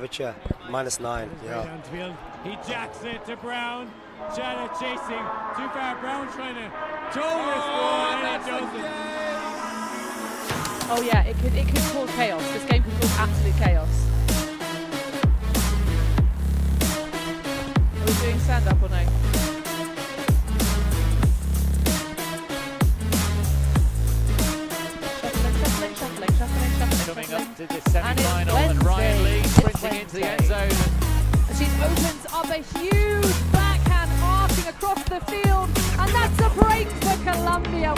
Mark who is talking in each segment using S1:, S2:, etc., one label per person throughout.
S1: have it here. -9, yeah.
S2: He jacks it to Brown. Janet chasing. Too far. Brown trying to toe this ball, and it doesn't.
S3: Oh yeah, it could cause chaos. This game could cause absolute chaos. Are we doing stand-up or no? Shuffling.
S2: Coming up to the semi-final, and Ryan Lee sprinting into the end zone.
S3: And she opens up a huge backhand arcing across the field, and that's a break for Colombia.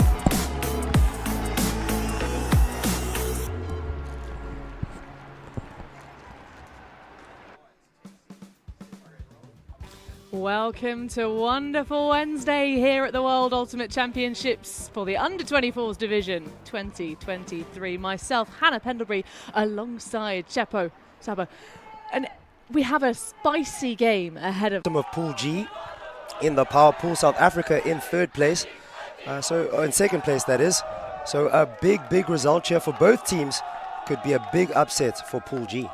S3: Welcome to wonderful Wednesday here at the World Ultimate Championships for the Under-24s division 2023. Myself, Hannah Pendlebury, alongside Chepo Sabo. And we have a spicy game ahead of
S1: Pool G in the power pool. South Africa in third place, in second place that is. So a big result here for both teams. Could be a big upset for Pool G.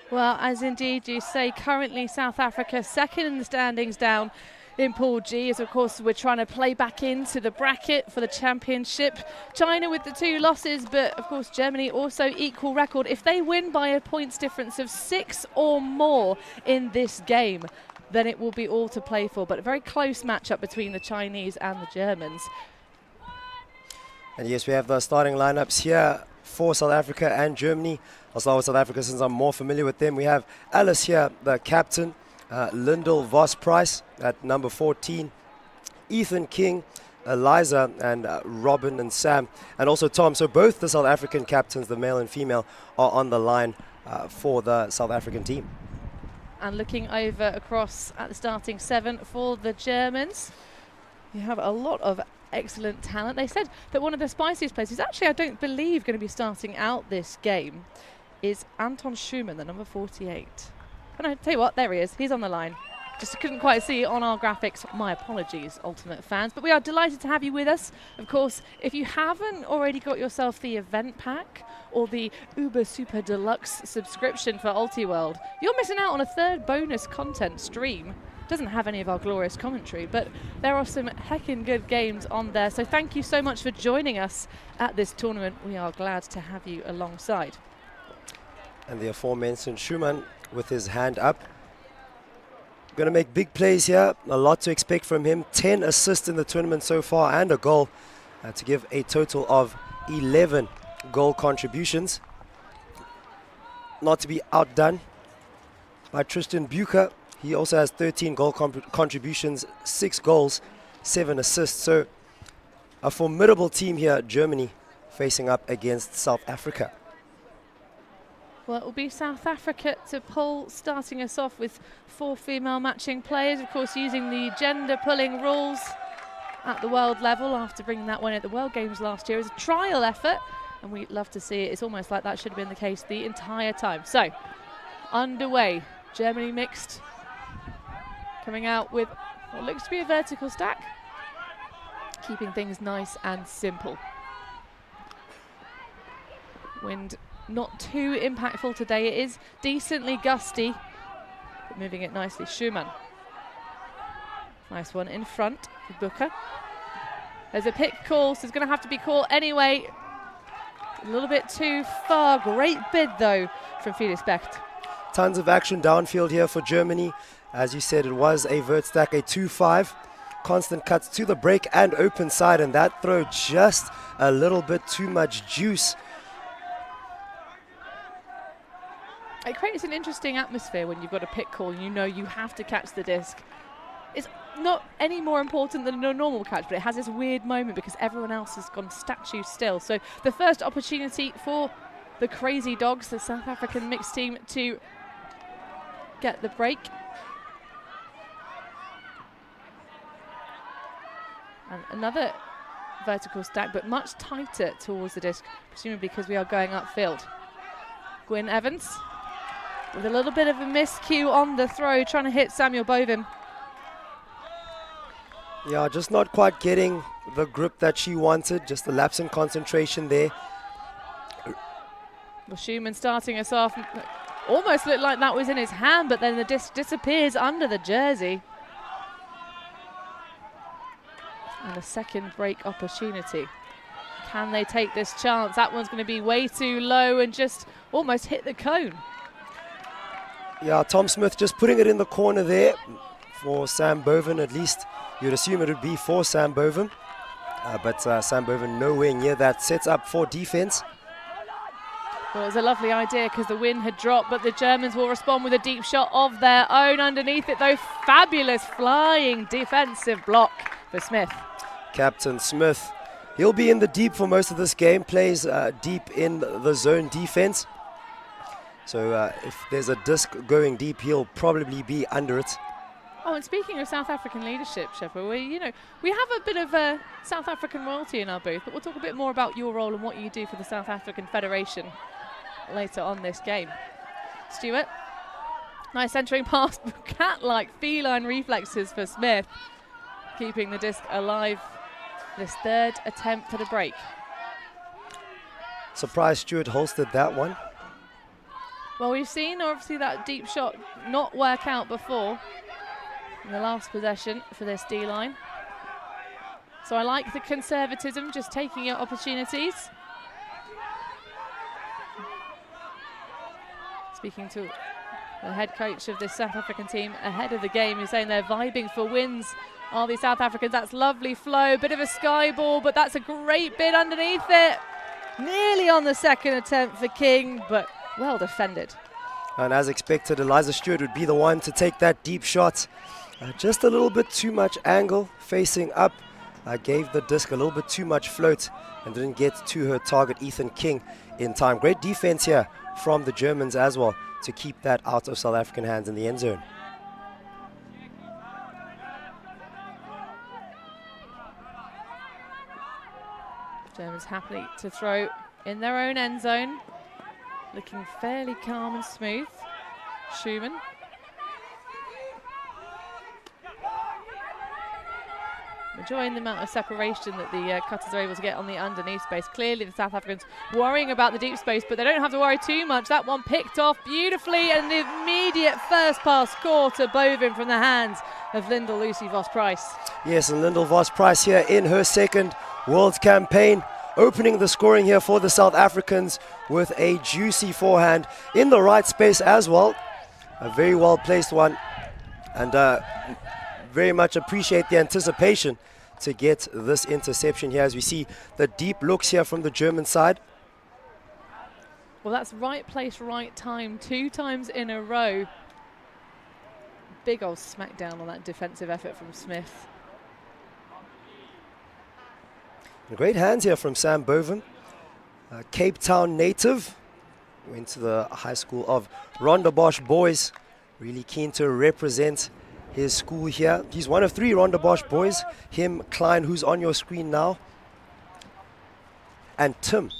S3: Well, as indeed you say, currently South Africa second in the standings down in Pool G, as of course we're trying to play back into the bracket for the championship. China with the 2 losses, but of course Germany also equal record. If they win by a points difference of 6 or more in this game, then it will be all to play for. But a very close matchup between the Chinese and the Germans.
S1: And yes, we have the starting lineups here for South Africa and Germany. I'll start with South Africa since I'm more familiar with them. We have Alice here, the captain, Lyndall Voss-Price at number 14, Ethan King, Eliza, and Robin and Sam, and also Tom. So both the South African captains, the male and female, are on the line for the South African team.
S3: And looking over across at the starting 7 for the Germans, you have a lot of excellent talent. They said that one of the spiciest players, who's actually I don't believe going to be starting out this game, is Anton Schumann, the number 48. Oh no, tell you what, there he is. He's on the line. Just couldn't quite see on our graphics. My apologies, Ultimate fans. But we are delighted to have you with us. Of course, if you haven't already got yourself the event pack or the Uber Super Deluxe subscription for Ultiworld, you're missing out on a third bonus content stream. Doesn't have any of our glorious commentary, but there are some heckin' good games on there. So thank you so much for joining us at this tournament. We are glad to have you alongside.
S1: And the aforementioned Schumann with his hand up. Going to make big plays here. A lot to expect from him. 10 assists in the tournament so far and a goal to give a total of 11 goal contributions. Not to be outdone by Tristan Bucher. He also has 13 goal contributions, 6 goals, 7 assists. So a formidable team here, Germany, facing up against South Africa.
S3: Well, it will be South Africa to pull, starting us off with 4 female matching players, of course using the gender pulling rules at the world level after bringing that one at the World Games last year as a trial effort, and we'd love to see it. It's almost like that should have been the case the entire time. So, underway, Germany mixed, coming out with what looks to be a vertical stack, keeping things nice and simple. Wind not too impactful today. It is decently gusty, but moving it nicely. Schumann. Nice one in front for Booker. There's a pick call, so it's going to have to be caught anyway. A little bit too far. Great bid, though, from Felix Becht.
S1: Tons of action downfield here for Germany. As you said, it was a vert stack, a 2-5. Constant cuts to the break and open side, and that throw just a little bit too much juice.
S3: It creates an interesting atmosphere when you've got a pick call and you know you have to catch the disc. It's not any more important than a normal catch, but it has this weird moment because everyone else has gone statue still. So the first opportunity for the Crazy Dogs, the South African mixed team, to get the break. And another vertical stack, but much tighter towards the disc, presumably because we are going upfield. Gwyn Evans with a little bit of a miscue on the throw, trying to hit Samuel Bovin.
S1: Yeah, just not quite getting the grip that she wanted, just a lapse in concentration there.
S3: Well, Schumann starting us off. Almost looked like that was in his hand, but then the disc disappears under the jersey. And a second break opportunity. Can they take this chance? That one's going to be way too low and just almost hit the cone.
S1: Yeah, Tom Smith just putting it in the corner there for Sam Boven. At least you'd assume it would be for Sam Boven. But Sam Boven nowhere near that. Sets up for defense.
S3: Well, it was a lovely idea because the wind had dropped, but the Germans will respond with a deep shot of their own underneath it, though. Fabulous flying defensive block for Smith.
S1: Captain Smith, he'll be in the deep for most of this game, plays deep in the zone defense. So if there's a disc going deep, he'll probably be under it.
S3: Oh, and speaking of South African leadership, Shepherd, we have a bit of South African royalty in our booth, but we'll talk a bit more about your role and what you do for the South African Federation later on this game. Stuart, nice entering pass, cat-like feline reflexes for Smith, keeping the disc alive. This third attempt at a break.
S1: Surprised Stuart holstered that one.
S3: Well, we've seen obviously that deep shot not work out before in the last possession for this D-line. So I like the conservatism, just taking out opportunities. Speaking to the head coach of this South African team ahead of the game, he's saying they're vibing for wins. All these South Africans, that's lovely flow, bit of a sky ball, but that's a great bit underneath it. Nearly on the second attempt for King, but well defended.
S1: And as expected, Eliza Stewart would be the one to take that deep shot. Just a little bit too much angle facing up. Gave the disc a little bit too much float and didn't get to her target, Ethan King, in time. Great defense here from the Germans as well to keep that out of South African hands in the end zone.
S3: Germans happy to throw in their own end zone. Looking fairly calm and smooth. Schumann. Enjoying the amount of separation that the cutters are able to get on the underneath space. Clearly the South Africans worrying about the deep space, but they don't have to worry too much. That one picked off beautifully, and the immediate first pass score to Bovin from the hands of Lyndall Lucy Vos-Price.
S1: Yes, and Lyndall Vos-Price here in her second World campaign, opening the scoring here for the South Africans with a juicy forehand in the right space as well. A very well placed one, and very much appreciate the anticipation to get this interception here as we see the deep looks here from the German side.
S3: Well, that's right place, right time, 2 times in a row. Big old smackdown on that defensive effort from Smith.
S1: Great hands here from Sam Boven, Cape Town native, went to the high school of Rondebosch boys, really keen to represent his school here. He's one of 3 Rondebosch boys, him, Klein, who's on your screen now, and Tim.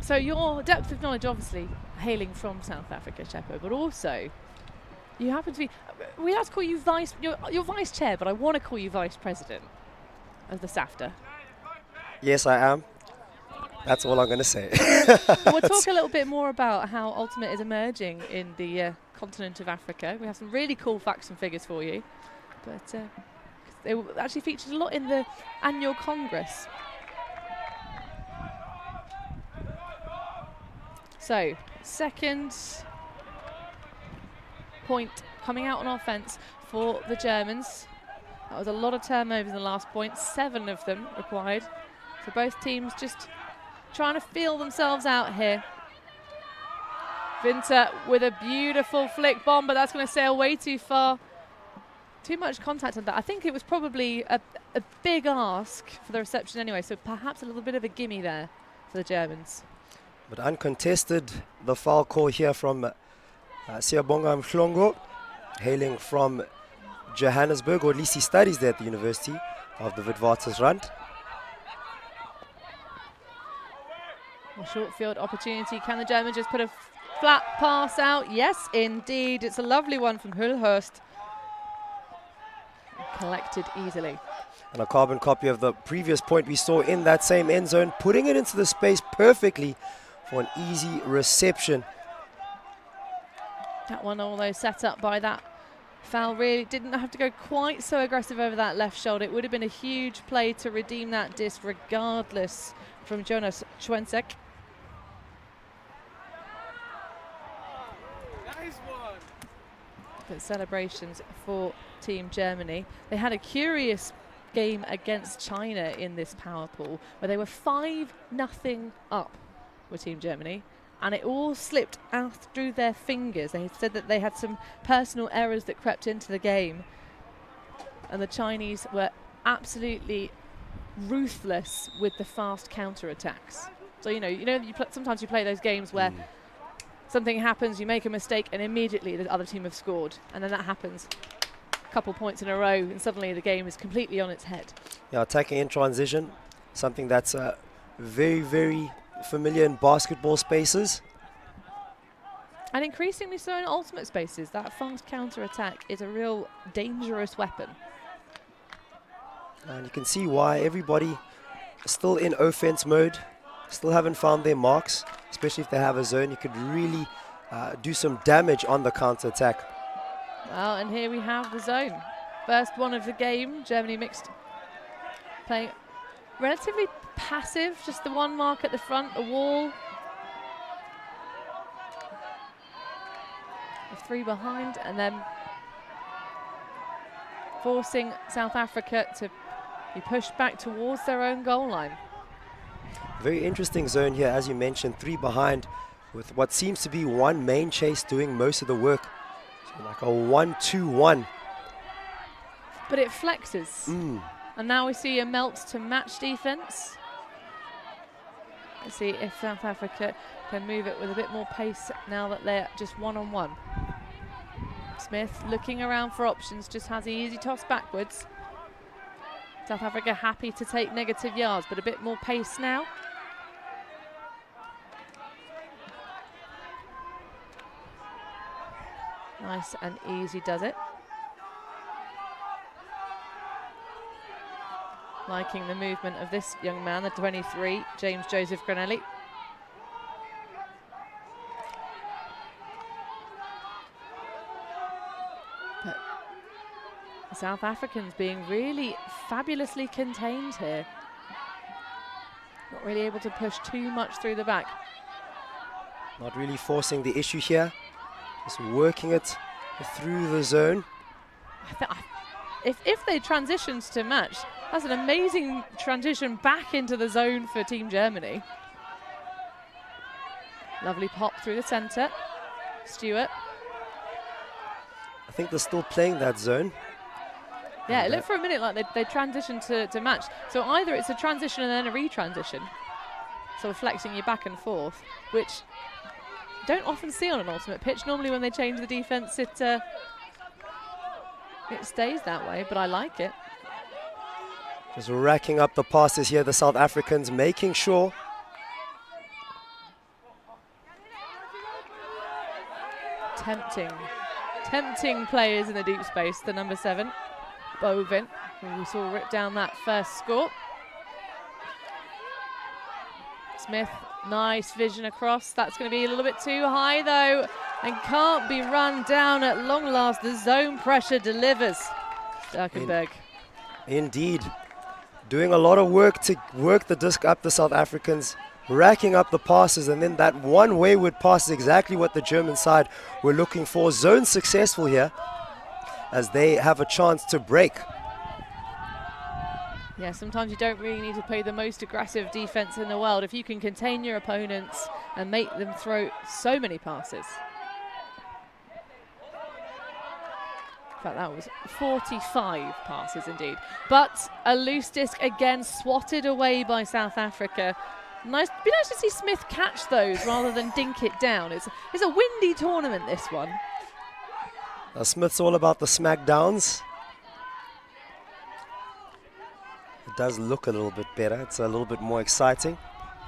S3: So your depth of knowledge obviously hailing from South Africa, Shepherd, but also you happen to be, we have to call you you're vice chair, but I want to call you vice president of the SAFTA.
S1: Yes, I am. That's all I'm going to say.
S3: We'll talk a little bit more about how Ultimate is emerging in the continent of Africa. We have some really cool facts and figures for you. But they were actually featured a lot in the annual Congress. So, second point coming out on offense for the Germans. That was a lot of turnovers in the last point, 7 of them required. So both teams just trying to feel themselves out here. Winter with a beautiful flick bomb, but that's going to sail way too far. Too much contact on that. I think it was probably a big ask for the reception anyway, so perhaps a little bit of a gimme there for the Germans.
S1: But uncontested, the foul call here from Siyabonga Mhlongo, hailing from Johannesburg, or at least he studies there at the University of the Witwatersrand.
S3: A short field opportunity. Can the Germans just put a flat pass out? Yes, indeed. It's a lovely one from Hulhurst. Collected easily.
S1: And a carbon copy of the previous point we saw in that same end zone, putting it into the space perfectly for an easy reception.
S3: That one, although set up by that foul, really didn't have to go quite so aggressive over that left shoulder. It would have been a huge play to redeem that disc regardless from Jonas Schwenzek.
S2: Nice one.
S3: But celebrations for Team Germany. They had a curious game against China in this power pool where they were 5-0 up with Team Germany, and it all slipped out through their fingers. They said that they had some personal errors that crept into the game, and the Chinese were absolutely ruthless with the fast counter-attacks. So sometimes you play those games where something happens, you make a mistake, and immediately the other team have scored, and then that happens a couple points in a row, and suddenly the game is completely on its head.
S1: Yeah, attacking in transition, something that's very, very familiar in basketball spaces.
S3: And increasingly so in ultimate spaces. That fast counter-attack is a real dangerous weapon.
S1: And you can see why everybody is still in offense mode, still haven't found their marks, especially if they have a zone. You could really do some damage on the counter-attack.
S3: Well, and here we have the zone. First one of the game, Germany mixed, playing relatively passive, just the one mark at the front, a wall. The 3 behind, and then forcing South Africa to be pushed back towards their own goal line.
S1: Very interesting zone here, as you mentioned, 3 behind, with what seems to be one main chase doing most of the work. So like a 1-2-1.
S3: But it flexes. And now we see a melt to match defense. Let's see if South Africa can move it with a bit more pace now that they're just one-on-one. Smith looking around for options, just has the easy toss backwards. South Africa happy to take negative yards, but a bit more pace now. Nice and easy does it. Liking the movement of this young man, the 23, James Joseph Granelli. But the South Africans being really fabulously contained here. Not really able to push too much through the back.
S1: Not really forcing the issue here. Just working it through the zone.
S3: If they transitioned to match, that's an amazing transition back into the zone for Team Germany. Lovely pop through the centre. Stewart.
S1: I think they're still playing that zone.
S3: Yeah, it looked for a minute like they transitioned to match. So either it's a transition and then a re-transition, sort of flexing you back and forth, which you don't often see on an ultimate pitch. Normally when they change the defence, it stays that way, but I like it.
S1: Just racking up the passes here, the South Africans, making sure.
S3: Tempting players in the deep space, the number 7, Bovin, who we saw rip down that first score. Smith, nice vision across. That's going to be a little bit too high though, and can't be run down at long last. The zone pressure delivers. Starkenberg.
S1: Indeed. Doing a lot of work to work the disc up, the South Africans, racking up the passes, and then that one wayward pass is exactly what the German side were looking for. Zone successful here as they have a chance to break.
S3: Yeah, sometimes you don't really need to play the most aggressive defense in the world if you can contain your opponents and make them throw so many passes. In fact, that was 45 passes indeed. But a loose disc again, swatted away by South Africa. Be nice to see Smith catch those rather than dink it down. It's a windy tournament, this one.
S1: Smith's all about the smackdowns. It does look a little bit better. It's a little bit more exciting.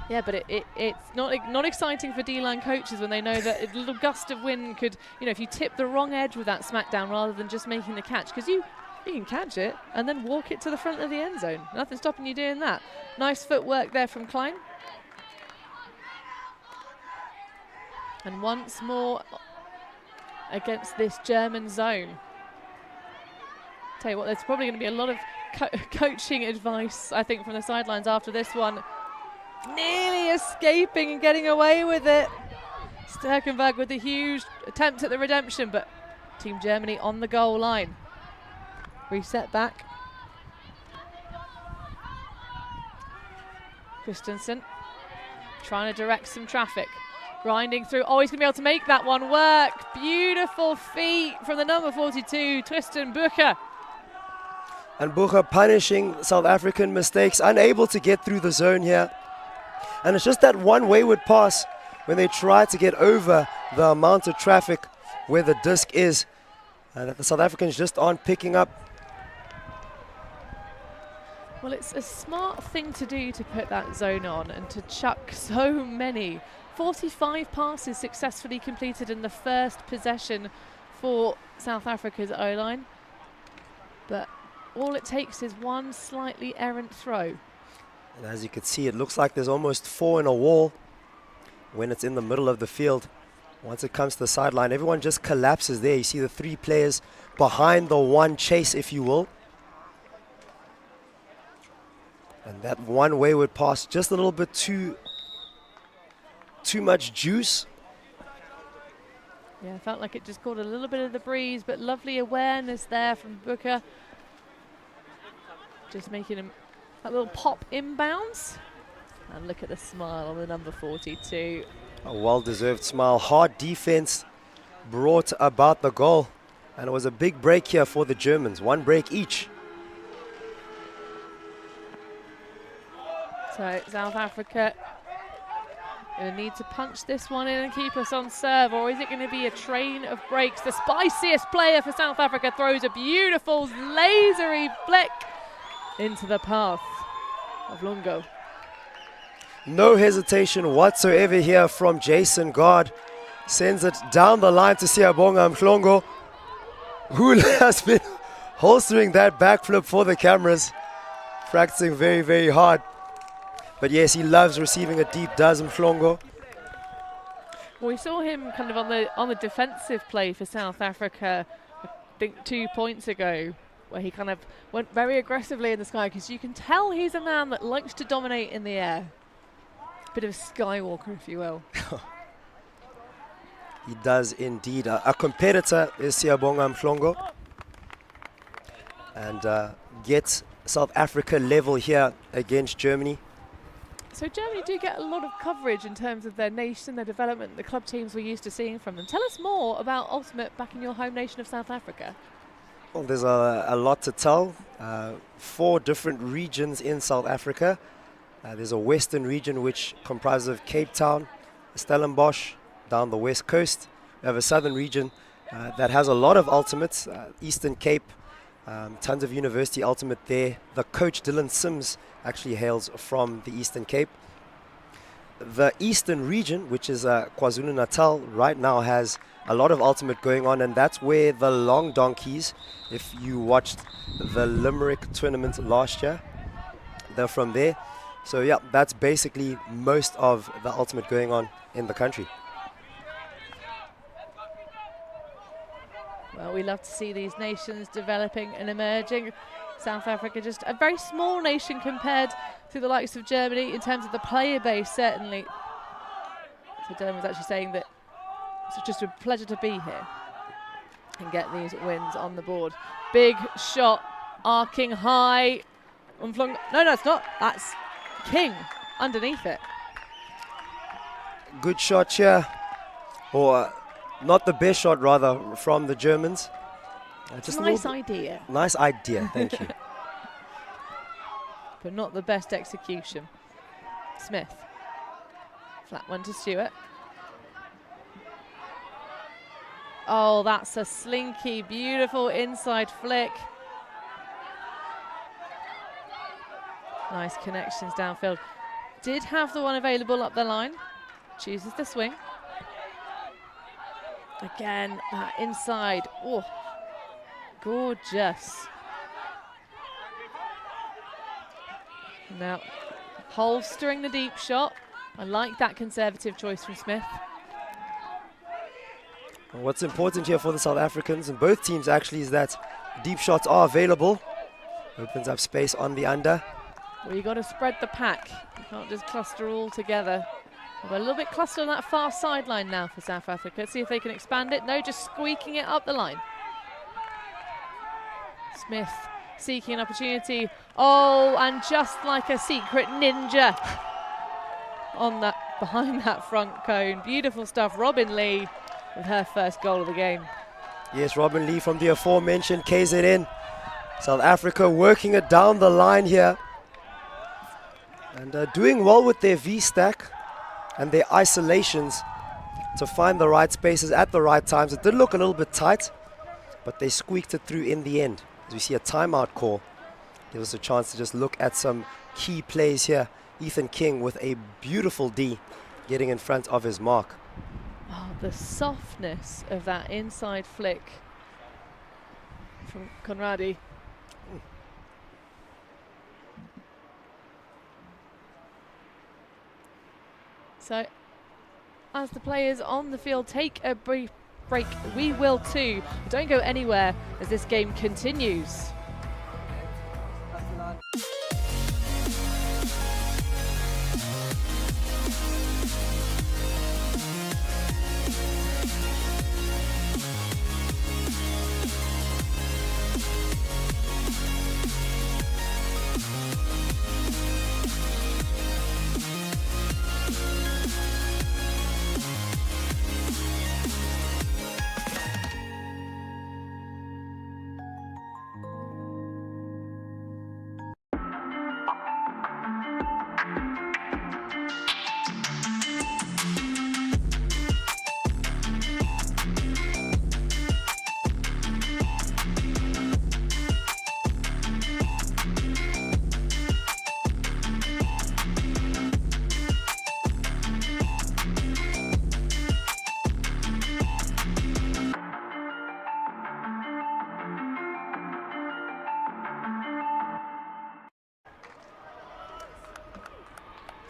S3: Yeah, but it's not exciting for D-line coaches when they know that a little gust of wind could, if you tip the wrong edge with that smackdown rather than just making the catch, because you can catch it and then walk it to the front of the end zone. Nothing stopping you doing that. Nice footwork there from Klein. And once more, against this German zone. Tell you what, there's probably going to be a lot of coaching advice, I think, from the sidelines after this one. Nearly escaping and getting away with it. Sterkenberg with a huge attempt at the redemption, but Team Germany on the goal line. Reset back. Christensen trying to direct some traffic. Grinding through. Oh, he's going to be able to make that one work. Beautiful feet from the number 42, Tristan Bucher.
S1: And Bucher punishing South African mistakes, unable to get through the zone here. And it's just that one wayward pass when they try to get over the amount of traffic where the disc is, that the South Africans just aren't picking up.
S3: Well, it's a smart thing to do to put that zone on and to chuck so many. 45 passes successfully completed in the first possession for South Africa's O-line. But all it takes is one slightly errant throw.
S1: And as you can see, it looks like there's almost 4 in a wall when it's in the middle of the field. Once it comes to the sideline, everyone just collapses there. You see the 3 players behind the one chase, if you will. And that one wayward pass, just a little bit too much juice.
S3: Yeah, felt like it just caught a little bit of the breeze, but lovely awareness there from Bucher. Just making him a little pop inbounds. And look at the smile on the number 42.
S1: A well-deserved smile. Hard defense brought about the goal. And it was a big break here for the Germans. 1 break each.
S3: So South Africa going to need to punch this one in and keep us on serve, or is it going to be a train of breaks? The spiciest player for South Africa throws a beautiful lasery flick into the path of Lungo.
S1: No hesitation whatsoever here from Jason Guard. Sends it down the line to Siyabonga Mhlongo, who has been holstering that backflip for the cameras, practicing very, very hard. But yes, he loves receiving a deep, does Mhlongo.
S3: Well, we saw him kind of on the defensive play for South Africa, I think 2 points ago, where he kind of went very aggressively in the sky, because you can tell he's a man that likes to dominate in the air. Bit of a Skywalker, if you will.
S1: He does indeed. A competitor is Siyabonga Mhlongo. And gets South Africa level here against Germany.
S3: So Germany do get a lot of coverage in terms of their nation, their development, the club teams we're used to seeing from them. Tell us more about Ultimate back in your home nation of South Africa.
S1: Well, there's a lot to tell. 4 different regions in South Africa. There's a western region which comprises of Cape Town, Stellenbosch, down the west coast. We have a southern region that has a lot of ultimates, Eastern Cape, tons of university ultimate there. The coach Dylan Sims actually hails from the Eastern Cape. The eastern region, which is KwaZulu-Natal, right now has a lot of ultimate going on, and that's where the Long Donkeys, if you watched the Limerick tournament last year, they're from there. So yeah, that's basically most of the ultimate going on in the country.
S3: Well, we love to see these nations developing and emerging. South Africa, just a very small nation compared to the likes of Germany in terms of the player base, certainly. So Dylan was actually saying that it's just a pleasure to be here and get these wins on the board. Big shot, arcing high. No, it's not. That's King underneath it.
S1: Good shot here, or not the best shot rather, from the Germans. Just
S3: nice idea.
S1: Nice idea, thank you.
S3: But not the best execution. Smith. Flat one to Stewart. Oh, that's a slinky, beautiful inside flick. Nice connections downfield. Did have the one available up the line. Chooses the swing. Again, that inside. Oh, gorgeous. Now, holstering the deep shot. I like that conservative choice from Smith.
S1: What's important here for the South Africans and both teams actually is that deep shots are available. Opens up space on the under.
S3: Well, you got to spread the pack. You can't just cluster all together. We're a little bit clustered on that far sideline now for South Africa. See if they can expand it. No, just squeaking it up the line. Smith seeking an opportunity. Oh, and just like a secret ninja on that, behind that front cone. Beautiful stuff. Robin Lee with her first goal of the game.
S1: Yes, Robin Lee from the aforementioned KZN. South Africa working it down the line here. And doing well with their V-stack and their isolations to find the right spaces at the right times. It did look a little bit tight, but they squeaked it through in the end. As we see a timeout call, gives us a chance to just look at some key plays here. Ethan King with a beautiful D, getting in front of his mark.
S3: Oh, the softness of that inside flick from Conradi. So, as the players on the field take a brief break, we will too. Don't go anywhere as this game continues.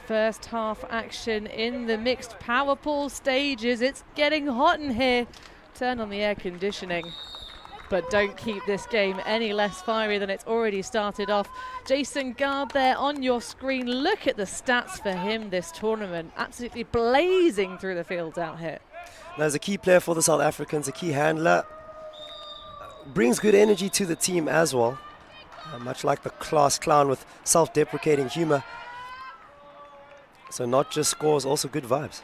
S3: First half action in the mixed power pool stages. It's getting hot in here. Turn on the air conditioning, but don't keep this game any less fiery than it's already started off. Jason Guard there on your screen. Look at the stats for him this tournament. Absolutely blazing through the field out here.
S1: Now, as a key player for the South Africans, a key handler, brings good energy to the team as well. Much like the class clown with self-deprecating humor. So not just scores, also good vibes.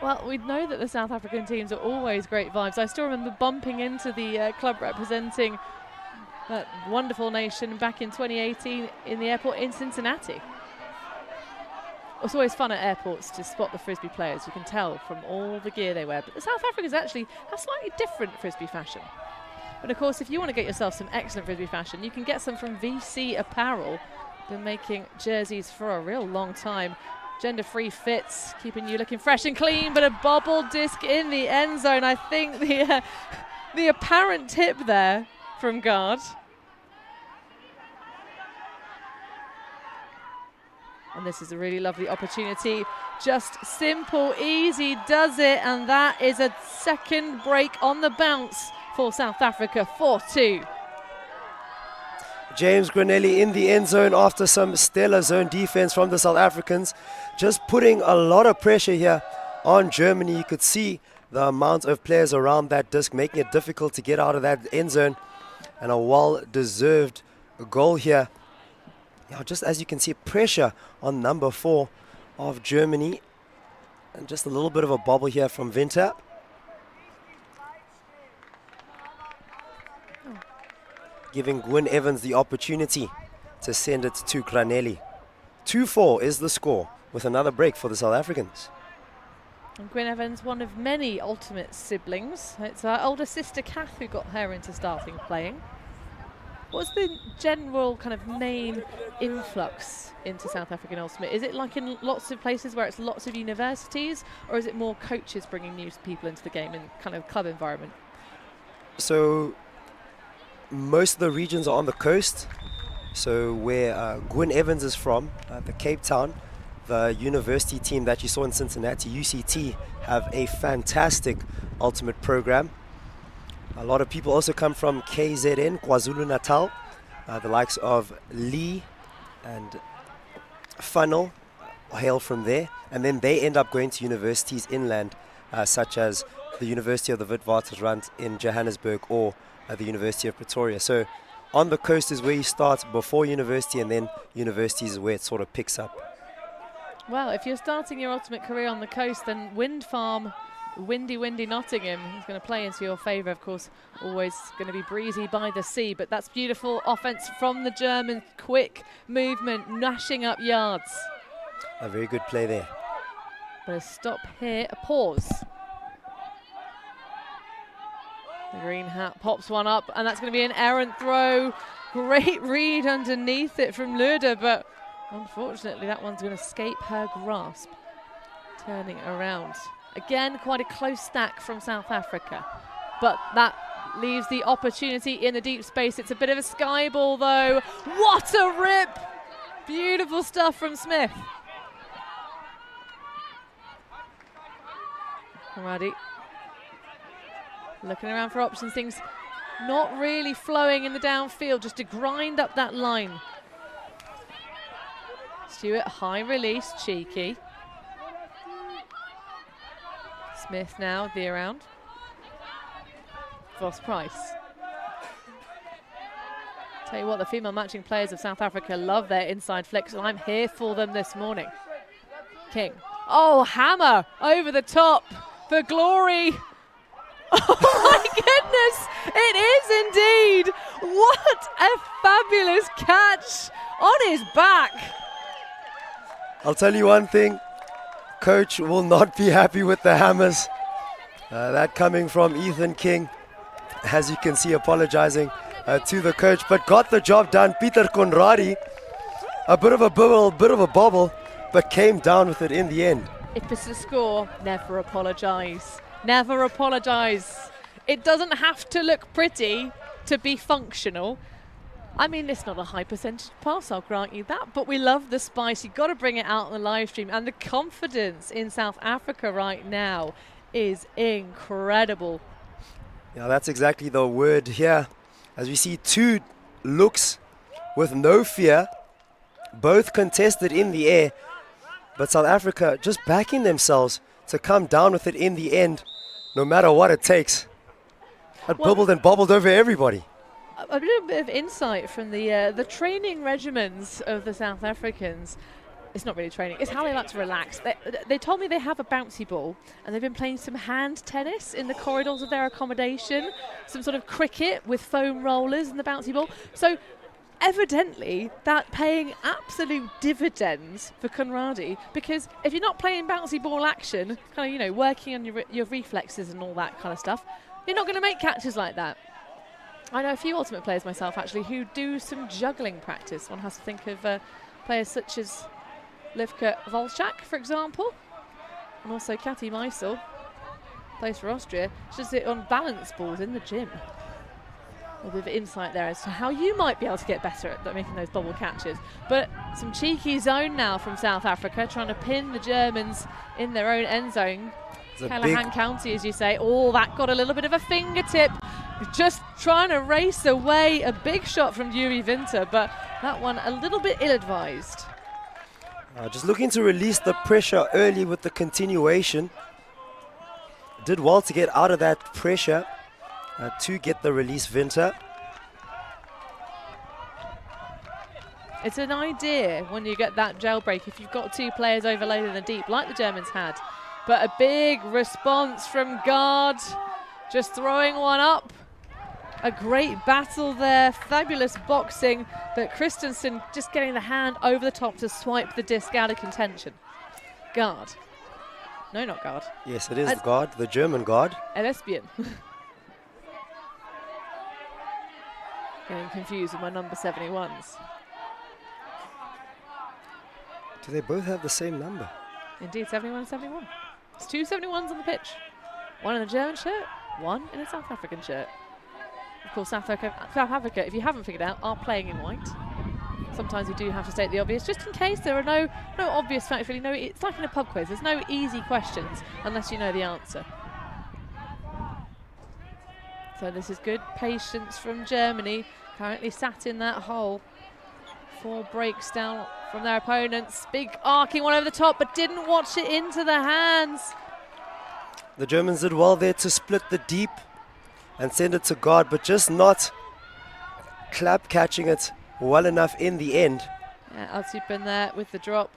S3: Well, we know that the South African teams are always great vibes. I still remember bumping into the club representing that wonderful nation back in 2018 in the airport in Cincinnati. It's always fun at airports to spot the Frisbee players. You can tell from all the gear they wear. But the South Africans actually have slightly different Frisbee fashion. But of course, if you want to get yourself some excellent Frisbee fashion, you can get some from VC Apparel. Been making jerseys for a real long time. Gender-free fits, keeping you looking fresh and clean, but a bobble disc in the end zone. I think the apparent tip there from Guard. And this is a really lovely opportunity. Just simple, easy does it, and that is a second break on the bounce for South Africa, 4-2.
S1: James Granelli in the end zone after some stellar zone defense from the South Africans. Just putting a lot of pressure here on Germany. You could see the amount of players around that disc, making it difficult to get out of that end zone. And a well-deserved goal here. Just as you can see, pressure on number 4 of Germany. And just a little bit of a bobble here from Winter. Giving Gwyn Evans the opportunity to send it to Granelli. 2-4 is the score, with another break for the South Africans.
S3: And Gwyn Evans, one of many ultimate siblings. It's our older sister Kath who got her into starting playing. What's the general kind of main influx into South African Ultimate? Is it like in lots of places where it's lots of universities, or is it more coaches bringing new people into the game in kind of club environment?
S1: So most of the regions are on the coast. So where Gwyn Evans is from, the Cape Town, the university team that you saw in Cincinnati, UCT, have a fantastic ultimate program. A lot of people also come from KZN, KwaZulu-Natal, the likes of Lee and Funnel hail from there, and then they end up going to universities inland, such as the University of the Witwatersrand in Johannesburg or the University of Pretoria. So on the coast is where you start before university, and then universities is where it sort of picks up.
S3: Well, if you're starting your ultimate career on the coast, then Wind Farm, windy Nottingham is going to play into your favour. Of course, always going to be breezy by the sea, but that's beautiful offence from the Germans. Quick movement, gnashing up yards.
S1: A very good play there.
S3: But a stop here, a pause. The green hat pops one up, and that's going to be an errant throw. Great read underneath it from Lourdes, but unfortunately that one's going to escape her grasp. Turning around. Again, quite a close stack from South Africa, but that leaves the opportunity in the deep space. It's a bit of a sky ball though. What a rip! Beautiful stuff from Smith. Conradi looking around for options, things not really flowing in the downfield, just to grind up that line. Stewart, high release, cheeky. Smith now, the around. Voss Price. Tell you what, the female matching players of South Africa love their inside flicks, and I'm here for them this morning. King. Oh, hammer over the top for glory. Oh my goodness, it is indeed. What a fabulous catch on his back.
S1: I'll tell you one thing, coach will not be happy with the hammers. That coming from Ethan King, as you can see, apologizing to the coach, but got the job done. Pieter Conradi, a bit of a bubble, bit of a bobble, but came down with it in the end.
S3: If it's a score, never apologize. Never apologise. It doesn't have to look pretty to be functional. I mean, it's not a high percentage pass, I'll grant you that, but we love the spice. You've got to bring it out on the live stream, and the confidence in South Africa right now is incredible.
S1: Yeah, that's exactly the word here. As we see two looks with no fear, both contested in the air, but South Africa just backing themselves to come down with it in the end, no matter what it takes. That bubbled and bobbled over everybody.
S3: A little bit of insight from the training regimens of the South Africans. It's not really training, it's how they like to relax. They told me they have a bouncy ball, and they've been playing some hand tennis in the corridors of their accommodation, some sort of cricket with foam rollers and the bouncy ball. So evidently that paying absolute dividends for Conradi, because if you're not playing bouncy ball action, kind of, you know, working on your reflexes and all that kind of stuff, you're not going to make catches like that. I know a few ultimate players myself actually who do some juggling practice. One has to think of players such as Livka Volchak, for example, and also Kati Meisel, plays for Austria. She does it on balance balls in the gym. A bit of insight there as to how you might be able to get better at making those bubble catches. But some cheeky zone now from South Africa, trying to pin the Germans in their own end zone. Callahan County, as you say. Oh, that got a little bit of a fingertip. Just trying to race away a big shot from Yuri Winter, but that one a little bit ill-advised.
S1: Just looking to release the pressure early with the continuation. Did well to get out of that pressure to get the release, Winter.
S3: It's an idea when you get that jailbreak, if you've got two players overloaded in the deep, like the Germans had. But a big response from guard, just throwing one up. A great battle there, fabulous boxing, but Christensen just getting the hand over the top to swipe the disc out of contention. Guard. No, not guard.
S1: Yes, it is the guard, the German guard.
S3: A lesbian. Getting confused with my number 71s.
S1: Do they both have the same number?
S3: Indeed, 71 and 71. It's two 71s on the pitch. One in a German shirt, one in a South African shirt. Of course, South Africa, if you haven't figured out, are playing in white. sometimes we do have to state the obvious, just in case there are no obvious facts. Really, no. It's like in a pub quiz. There's no easy questions unless you know the answer. So this is good patience from Germany, currently sat in that hole. 4 breaks down from their opponents. Big arcing one over the top, but didn't watch it into the hands.
S1: The Germans did well there to split the deep and send it to guard, but just not catching it well enough in the end.
S3: Yeah, Altupen there with the drop.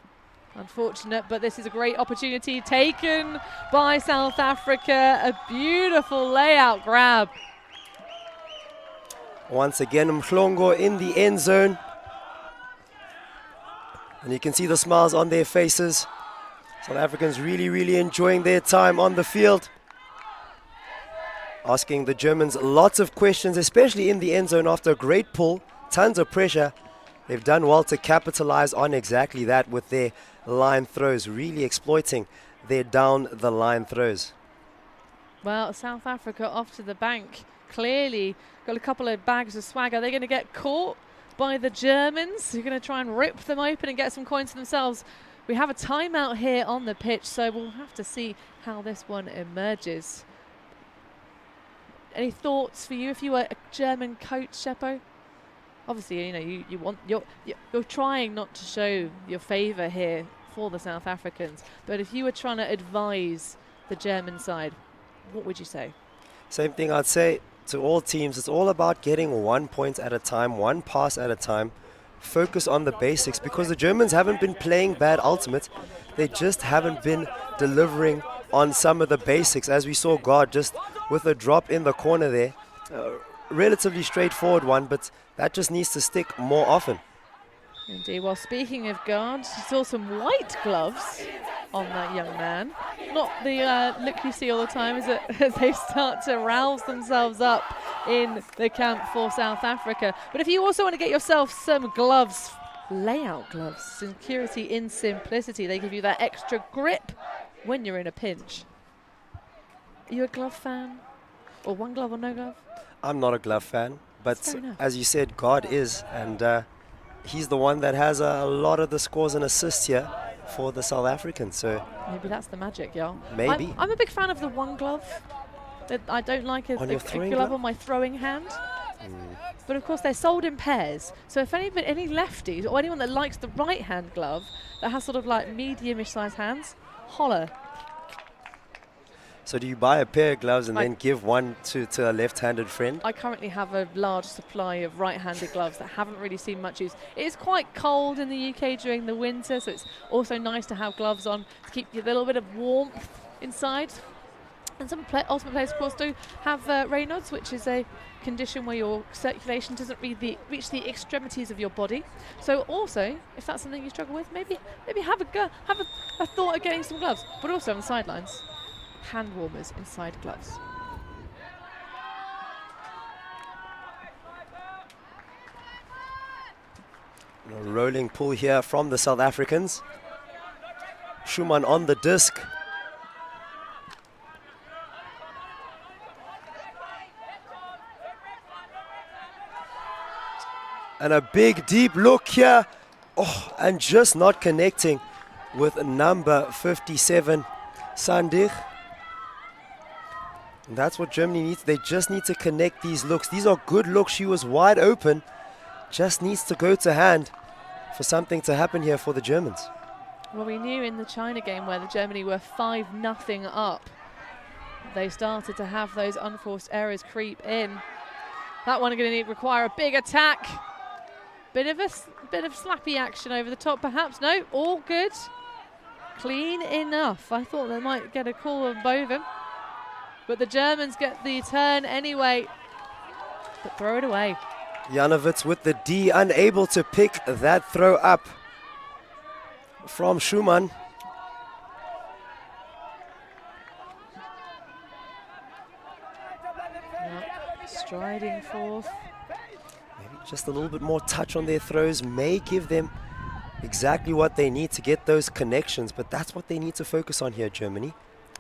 S3: Unfortunate, but this is a great opportunity taken by South Africa. A beautiful layout grab.
S1: Once again, Mhlongo in the end zone. And you can see the smiles on their faces. South Africans really, really enjoying their time on the field. Asking the Germans lots of questions, especially in the end zone after a great pull. Tons of pressure. They've done well to capitalize on exactly that with their line throws, really exploiting their down the line throws.
S3: Well, South Africa off to the bank. Clearly got a couple of bags of swag. Are they going to get caught by the Germans? Who are going to try and rip them open and get some coins for themselves? We have a timeout here on the pitch, so we'll have to see how this one emerges. Any thoughts for you if you were a German coach, Seppo? Obviously, you want you're trying not to show your favour here for the South Africans, but if you were trying to advise the German side, what would you say?
S1: Same thing I'd say to all teams. It's all about getting 1 point at a time, 1 pass at a time. Focus on the basics, because the Germans haven't been playing bad ultimate. They just haven't been delivering on some of the basics, as we saw guard just with a drop in the corner there. Relatively straightforward one, but that just needs to stick more often.
S3: Indeed. Well, speaking of guards, you saw some white gloves on that young man. Not the look you see all the time as they start to rouse themselves up in the camp for South Africa. But if you also want to get yourself some gloves, layout gloves, security in simplicity, they give you that extra grip when you're in a pinch. Are you a glove fan? Or one glove or no glove?
S1: I'm not a glove fan, but as you said, God is, and he's the one that has a lot of the scores and assists here for the South Africans. So
S3: maybe that's the magic, y'all.
S1: Maybe.
S3: I'm a big fan of the one glove. I don't like a glove on my throwing hand. But of course, they're sold in pairs. So if any lefties or anyone that likes the right-hand glove that has sort of like medium-ish sized hands, holler.
S1: So do you buy a pair of gloves and then give one to a left-handed friend?
S3: I currently have a large supply of right-handed gloves that haven't really seen much use. It is quite cold in the UK during the winter, so it's also nice to have gloves on to keep a little bit of warmth inside. And some ultimate players, of course, do have Raynaud's, which is a condition where your circulation doesn't reach the extremities of your body. So also, if that's something you struggle with, maybe have a thought of getting some gloves, but also on the sidelines. Hand warmers inside gloves.
S1: A rolling pull here from the South Africans. Schumann on the disc. And a big deep look here. Oh, and just not connecting with number 57, Sandig. And that's what Germany needs. They just need to connect these looks. These are good looks. She was wide open. Just needs to go to hand for something to happen here for the Germans.
S3: Well, we knew in the China game where the Germany were 5-0 up, they started to have those unforced errors creep in. That one going to require a big attack. Bit of slappy action over the top, perhaps. No, all good. Clean enough. I thought they might get a call on Bovin. But the Germans get the turn anyway. But throw it away.
S1: Janowitz with the D, unable to pick that throw up from Schumann.
S3: Striding forth.
S1: Maybe just a little bit more touch on their throws may give them exactly what they need to get those connections, but that's what they need to focus on here, Germany.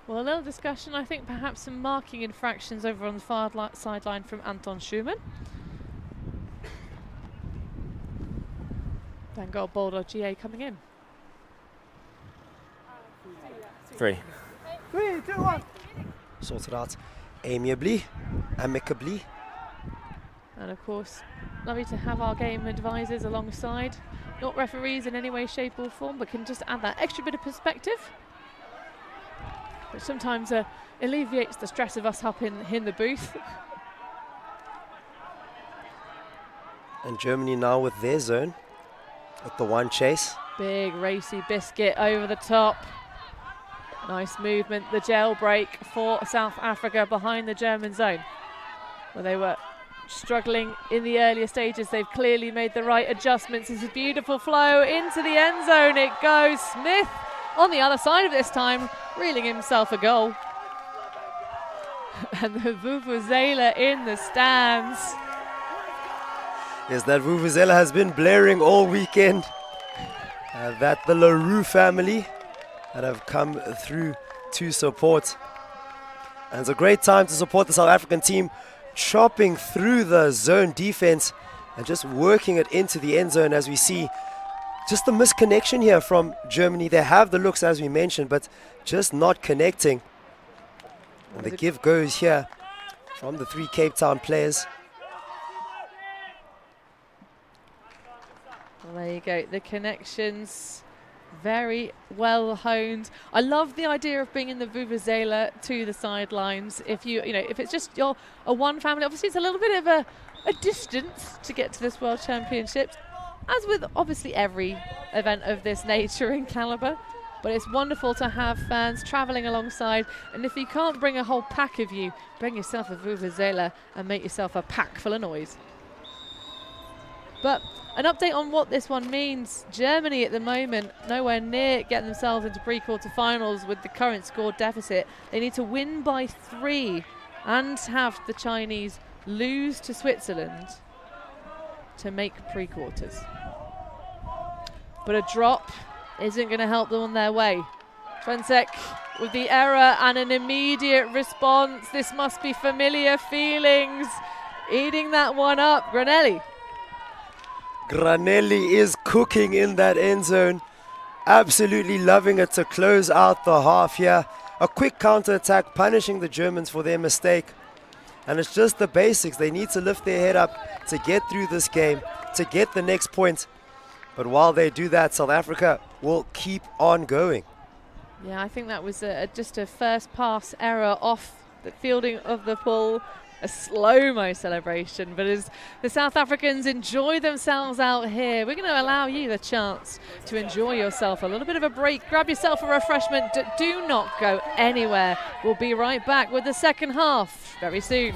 S3: Well, a little discussion, I think perhaps some marking infractions over on the far sideline from Anton Schumann. Bengal Bulldog GA coming in.
S1: 3, 2, 1. Sorted out amiably, amicably.
S3: And of course, lovely to have our game advisors alongside. Not referees in any way, shape or form, but can just add that extra bit of perspective, which sometimes alleviates the stress of us up in the booth.
S1: And Germany now with their zone, with the one chase.
S3: Big racy biscuit over the top. Nice movement, the jailbreak for South Africa behind the German zone, where they were struggling in the earlier stages. They've clearly made the right adjustments. It's a beautiful flow into the end zone. It goes. Smith on the other side of this time, reeling himself a goal. And the Vuvuzela in the stands.
S1: Yes, that Vuvuzela has been blaring all weekend. That the LaRue family that have come through to support. And it's a great time to support the South African team, chopping through the zone defense and just working it into the end zone, as we see just the misconnection here from Germany. They have the looks, as we mentioned, but just not connecting. And the give goes here from the 3 Cape Town players.
S3: Well, there you go, the connections very well honed. I love the idea of bringing the Vuvuzela to the sidelines. If if it's just a one family, obviously it's a little bit of a distance to get to this World Championships, as with obviously every event of this nature and caliber. But it's wonderful to have fans travelling alongside, and if you can't bring a whole pack of you, bring yourself a Vuvuzela and make yourself a pack full of noise. But an update on what this one means. Germany at the moment nowhere near getting themselves into pre-quarterfinals with the current score deficit. They need to win by 3 and have the Chinese lose to Switzerland to make pre-quarters. But a drop isn't going to help them on their way. Svensek with the error and an immediate response. This must be familiar feelings. Eating that one up. Granelli.
S1: Granelli is cooking in that end zone. Absolutely loving it to close out the half here. A quick counter-attack, punishing the Germans for their mistake. And it's just the basics. They need to lift their head up to get through this game, to get the next point. But while they do that, South Africa will keep on going.
S3: Yeah, I think that was just a first pass error off the fielding of the ball. A slow-mo celebration, but as the South Africans enjoy themselves out here, we're going to allow you the chance to enjoy yourself. A little bit of a break, grab yourself a refreshment, do not go anywhere. We'll be right back with the second half very soon.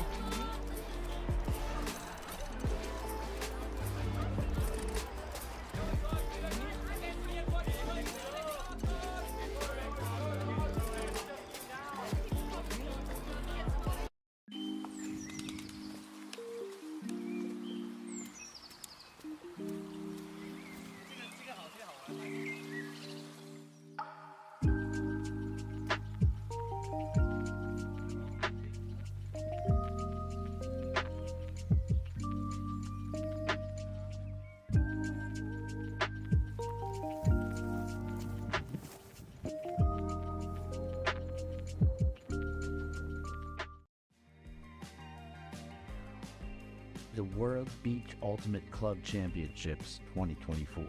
S4: The World Beach Ultimate Club Championships 2024.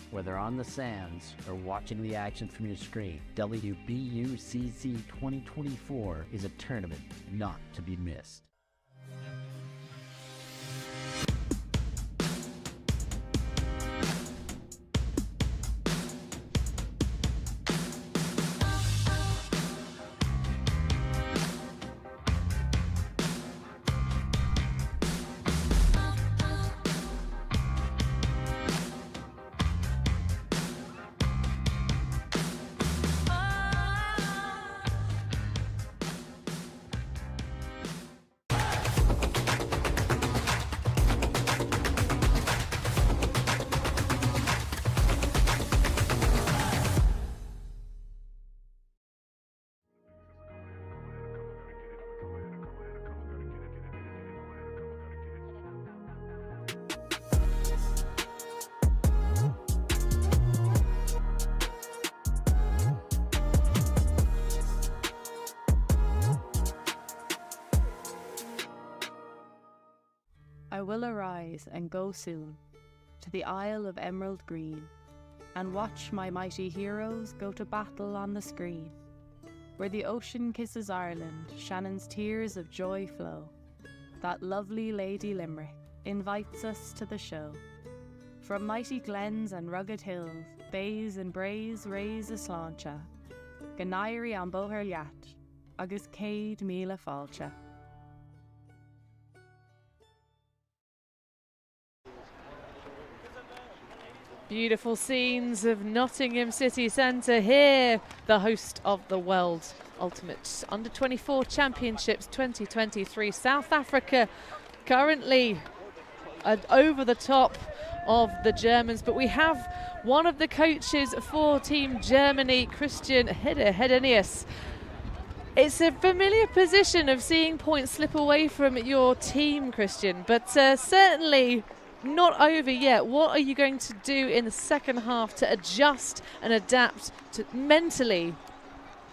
S4: Whether on the sands or watching the action from your screen, WBUCC 2024 is a tournament not to be missed.
S5: I will arise and go soon to the Isle of Emerald Green, and watch my mighty heroes go to battle on the screen. Where the ocean kisses Ireland, Shannon's tears of joy flow. That lovely Lady Limerick invites us to the show. From mighty glens and rugged hills, bays and braes raise a sláinte. Ganairi an bóthar leat, agus céad míle fáilte.
S3: Beautiful scenes of Nottingham City Centre here, the host of the World Ultimate Under-24 Championships 2023. South Africa currently over the top of the Germans, but we have one of the coaches for Team Germany, Christian Hedenius. It's a familiar position of seeing points slip away from your team, Christian, but certainly not over yet. What are you going to do in the second half to adjust and adapt to mentally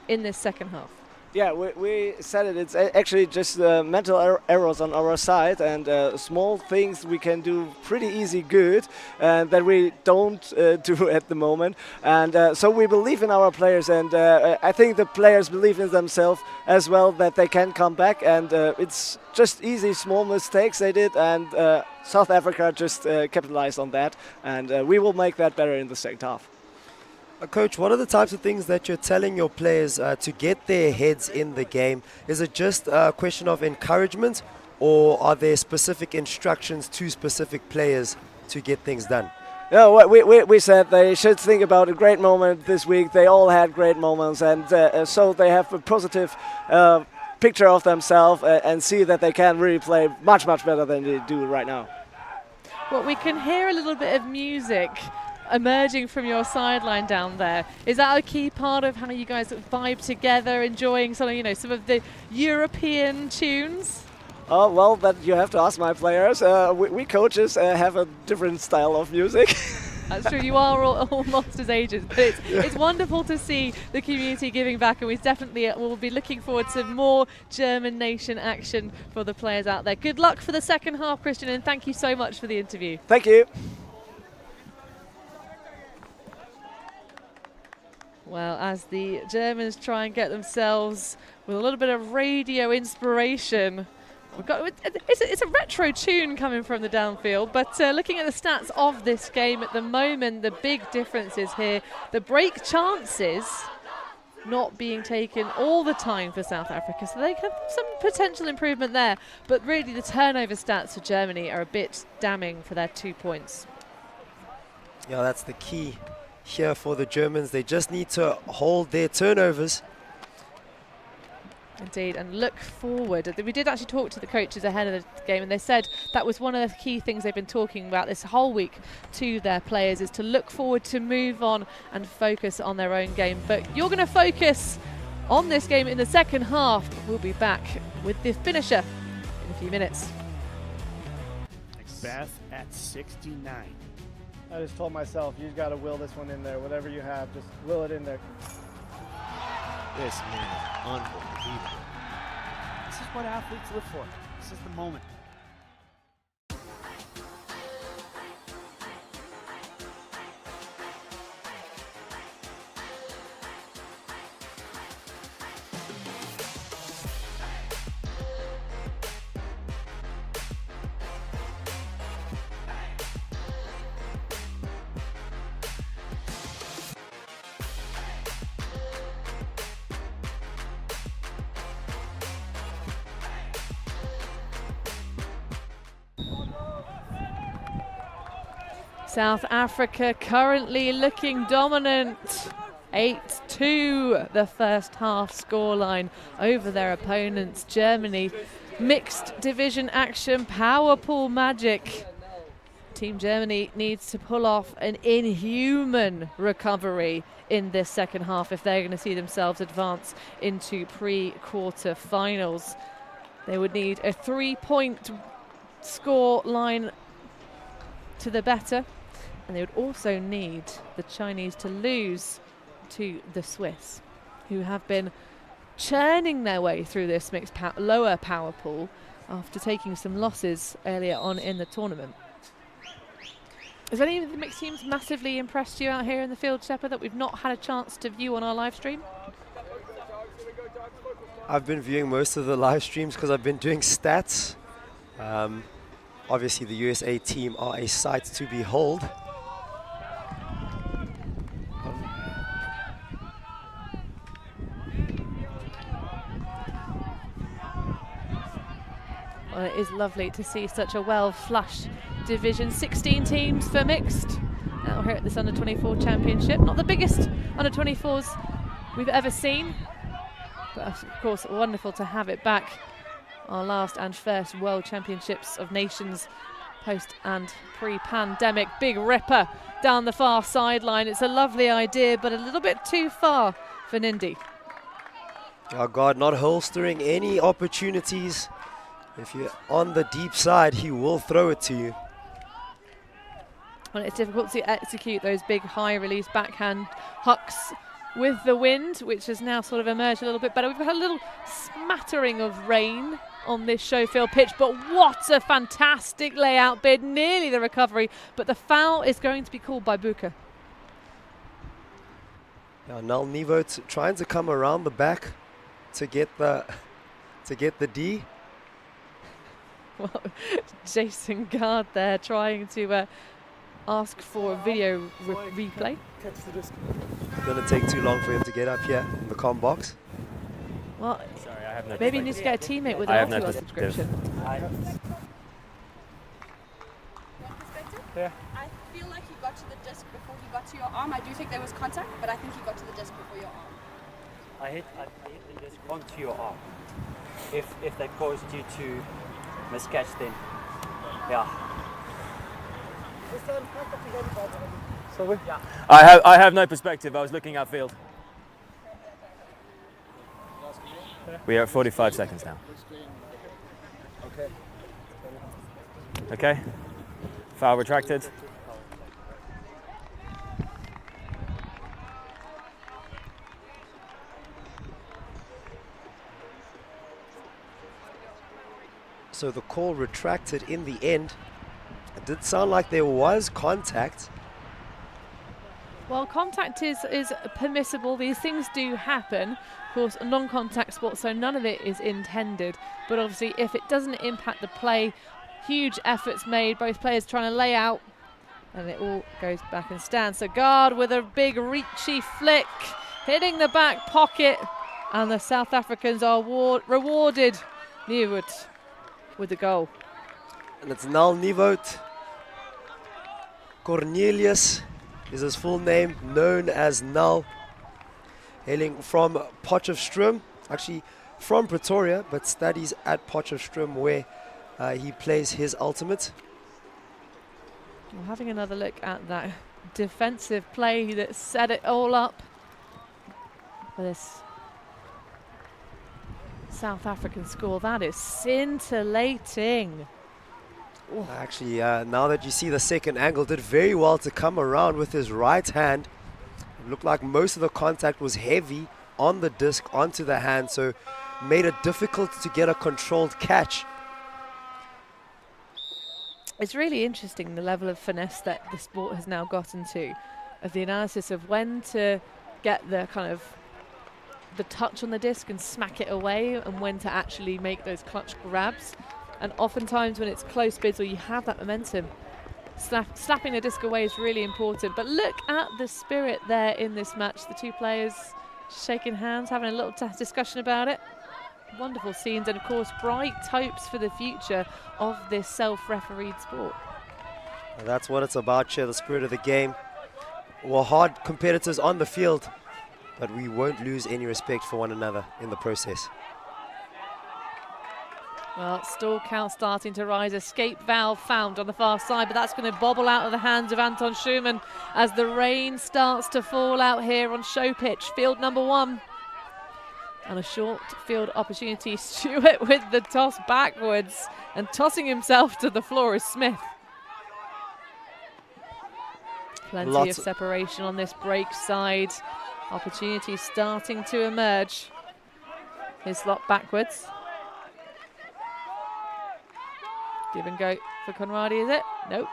S3: in this second half?
S6: Yeah, we said it. It's actually just mental errors on our side, and small things we can do pretty easy good that we don't do at the moment. And so we believe in our players, and I think the players believe in themselves as well, that they can come back. And it's just easy, small mistakes they did, and South Africa just capitalized on that. And we will make that better in the second half.
S1: Coach, what are the types of things that you're telling your players to get their heads in the game? Is it just a question of encouragement, or are there specific instructions to specific players to get things done?
S6: No, we said they should think about a great moment this week. They all had great moments, and so they have a positive picture of themselves and see that they can really play much, much better than they do right now.
S3: Well, we can hear a little bit of music emerging from your sideline down there. Is that a key part of how you guys vibe together, enjoying some of the European tunes?
S6: Oh, well, that you have to ask my players. We coaches have a different style of music.
S3: That's true, you are all monsters agents, but it's wonderful to see the community giving back, and we definitely will be looking forward to more German nation action for the players out there. Good luck for the second half, Christian, and thank you so much for the interview.
S6: Thank you.
S3: Well, as the Germans try and get themselves with a little bit of radio inspiration, it's a retro tune coming from the downfield, but looking at the stats of this game at the moment, the big difference is here. The break chances not being taken all the time for South Africa, so they have some potential improvement there, but really the turnover stats for Germany are a bit damning for their 2 points.
S1: Yeah, that's the key here for the Germans. They just need to hold their turnovers.
S3: Indeed, and look forward. We did actually talk to the coaches ahead of the game, and they said that was one of the key things they've been talking about this whole week to their players, is to look forward, to move on and focus on their own game. But you're going to focus on this game in the second half. We'll be back with the finisher in a few minutes.
S7: Beth at 69.
S8: I just told myself, you got to will this one in there. Whatever you have, just will it in there.
S7: This man is unbelievable. This is what athletes live for. This is the moment.
S3: South Africa currently looking dominant. 8-2 the first half scoreline over their opponents. Germany, mixed division action, power pool magic. Team Germany needs to pull off an inhuman recovery in this second half if they're going to see themselves advance into pre-quarter finals. They would need a 3-point score line to the better, and they would also need the Chinese to lose to the Swiss, who have been churning their way through this mixed lower power pool. after taking some losses earlier on in the tournament. Has any of the mixed teams massively impressed you out here in the field, Shepard, that we've not had a chance to view on our live stream?
S1: I've been viewing most of the live streams because I've been doing stats. Obviously, the USA team are a sight to behold.
S3: Well, it is lovely to see such a well-flushed division. 16 teams for mixed out here at this Under-24 Championship. Not the biggest Under-24s we've ever seen, but of course wonderful to have it back. Our last and first World Championships of Nations post and pre-pandemic. Big ripper down the far sideline. It's a lovely idea, but a little bit too far for Nindi.
S1: Our guard not holstering any opportunities. If you're on the deep side, he will throw it to you.
S3: Well, it's difficult to execute those big high release backhand hucks with the wind, which has now sort of emerged a little bit better. We've had a little smattering of rain on this Schofield pitch, but what a fantastic layout bid, nearly the recovery, but the foul is going to be called by Buka.
S1: Now Null Nevo trying to come around the back to get the D.
S3: Well, Jason Guard there trying to ask for a video replay.
S1: It's going to take too long for him to get up here in the comm box.
S3: Well,
S7: Sorry, I have no
S3: maybe he needs to get a teammate with
S7: I
S3: an
S7: have no
S3: Oculus subscription.
S7: Yeah.
S9: I feel like he got to the disc before he got to your arm. I do think there was contact, but I think he got to the disc before your arm.
S10: I hit the disc onto your arm. If that caused you to miscatch, then yeah.
S7: I have no perspective. I was looking outfield. We are at 45 seconds now. Okay. Foul retracted.
S1: So the call retracted in the end. It did sound like there was contact.
S3: Well, contact is permissible. These things do happen. Of course, a non-contact sport, so none of it is intended. But obviously, if it doesn't impact the play, huge efforts made, both players trying to lay out, and it all goes back and stands. So Guard with a big reachy flick, hitting the back pocket, and the South Africans are rewarded. Nieuwoud with the goal.
S1: And it's Null Nieuwoud. Cornelius is his full name, known as Null. Hailing from Potchefstroom, actually from Pretoria, but studies at Potchefstroom where he plays his ultimate.
S3: Well, having another look at that defensive play that set it all up for this South African score. That is scintillating.
S1: Actually, now that you see the second angle, did very well to come around with his right hand. It looked like most of the contact was heavy on the disc onto the hand, so made it difficult to get a controlled catch.
S3: It's really interesting the level of finesse that the sport has now gotten to, of the analysis of when to get the kind of the touch on the disc and smack it away, and when to actually make those clutch grabs. And oftentimes when it's close bids or you have that momentum, slapping the disc away is really important. But look at the spirit there in this match. The two players shaking hands, having a little discussion about it. Wonderful scenes, and of course bright hopes for the future of this self-refereed sport.
S1: And that's what it's about here, the spirit of the game. We're hard competitors on the field, but we won't lose any respect for one another in the process.
S3: Well, stall count starting to rise. Escape valve found on the far side, but that's going to bobble out of the hands of Anton Schumann as the rain starts to fall out here on show pitch, field number 1. And a short field opportunity. Stewart with the toss backwards, and tossing himself to the floor is Smith. Plenty of separation on this break side. Opportunity starting to emerge. His slot backwards. Give and go for Conradi, is it? Nope.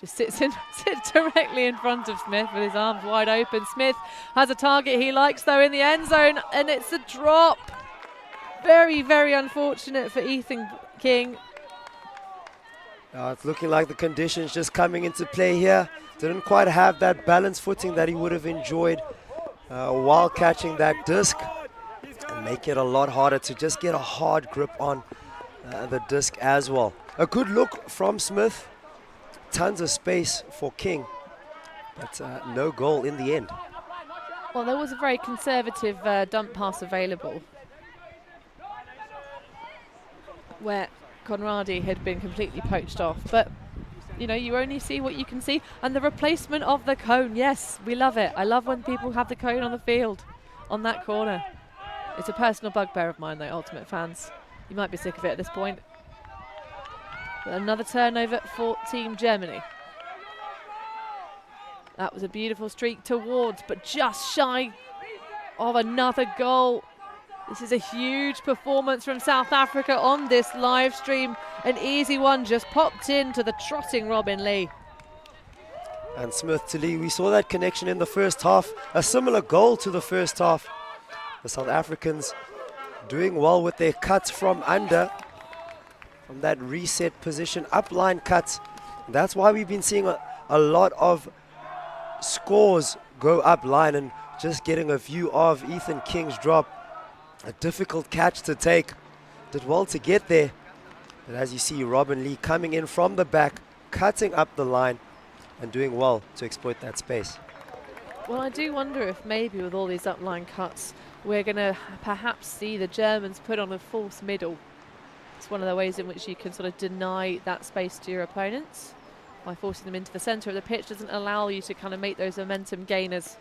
S3: Just sits directly in front of Smith with his arms wide open. Smith has a target he likes though in the end zone, and it's a drop. Very, very unfortunate for Ethan King.
S1: It's looking like the conditions just coming into play here. Didn't quite have that balance footing that he would have enjoyed while catching that disc, and make it a lot harder to just get a hard grip on the disc as well. A good look from Smith. Tons of space for King, but no goal in the end.
S3: Well, there was a very conservative dump pass available where Conradi had been completely poached off, but you know, you only see what you can see. And the replacement of the cone, yes, we love it. I love when people have the cone on the field on that corner. It's a personal bugbear of mine though, Ultimate fans. You might be sick of it at this point. But another turnover for Team Germany. That was a beautiful streak towards, but just shy of another goal. This is a huge performance from South Africa on this live stream. An easy one just popped into the trotting Robin Lee.
S1: And Smith to Lee, we saw that connection in the first half. A similar goal to the first half. The South Africans doing well with their cuts from under. From that reset position, upline cuts. That's why we've been seeing a lot of scores go up line, and just getting a view of Ethan King's drop. A difficult catch to take. Did well to get there. But as you see, Robin Lee coming in from the back, cutting up the line and doing well to exploit that space.
S3: Well, I do wonder if maybe with all these upline cuts, we're going to perhaps see the Germans put on a false middle. It's one of the ways in which you can sort of deny that space to your opponents. By forcing them into the centre of the pitch doesn't allow you to kind of make those momentum gainers.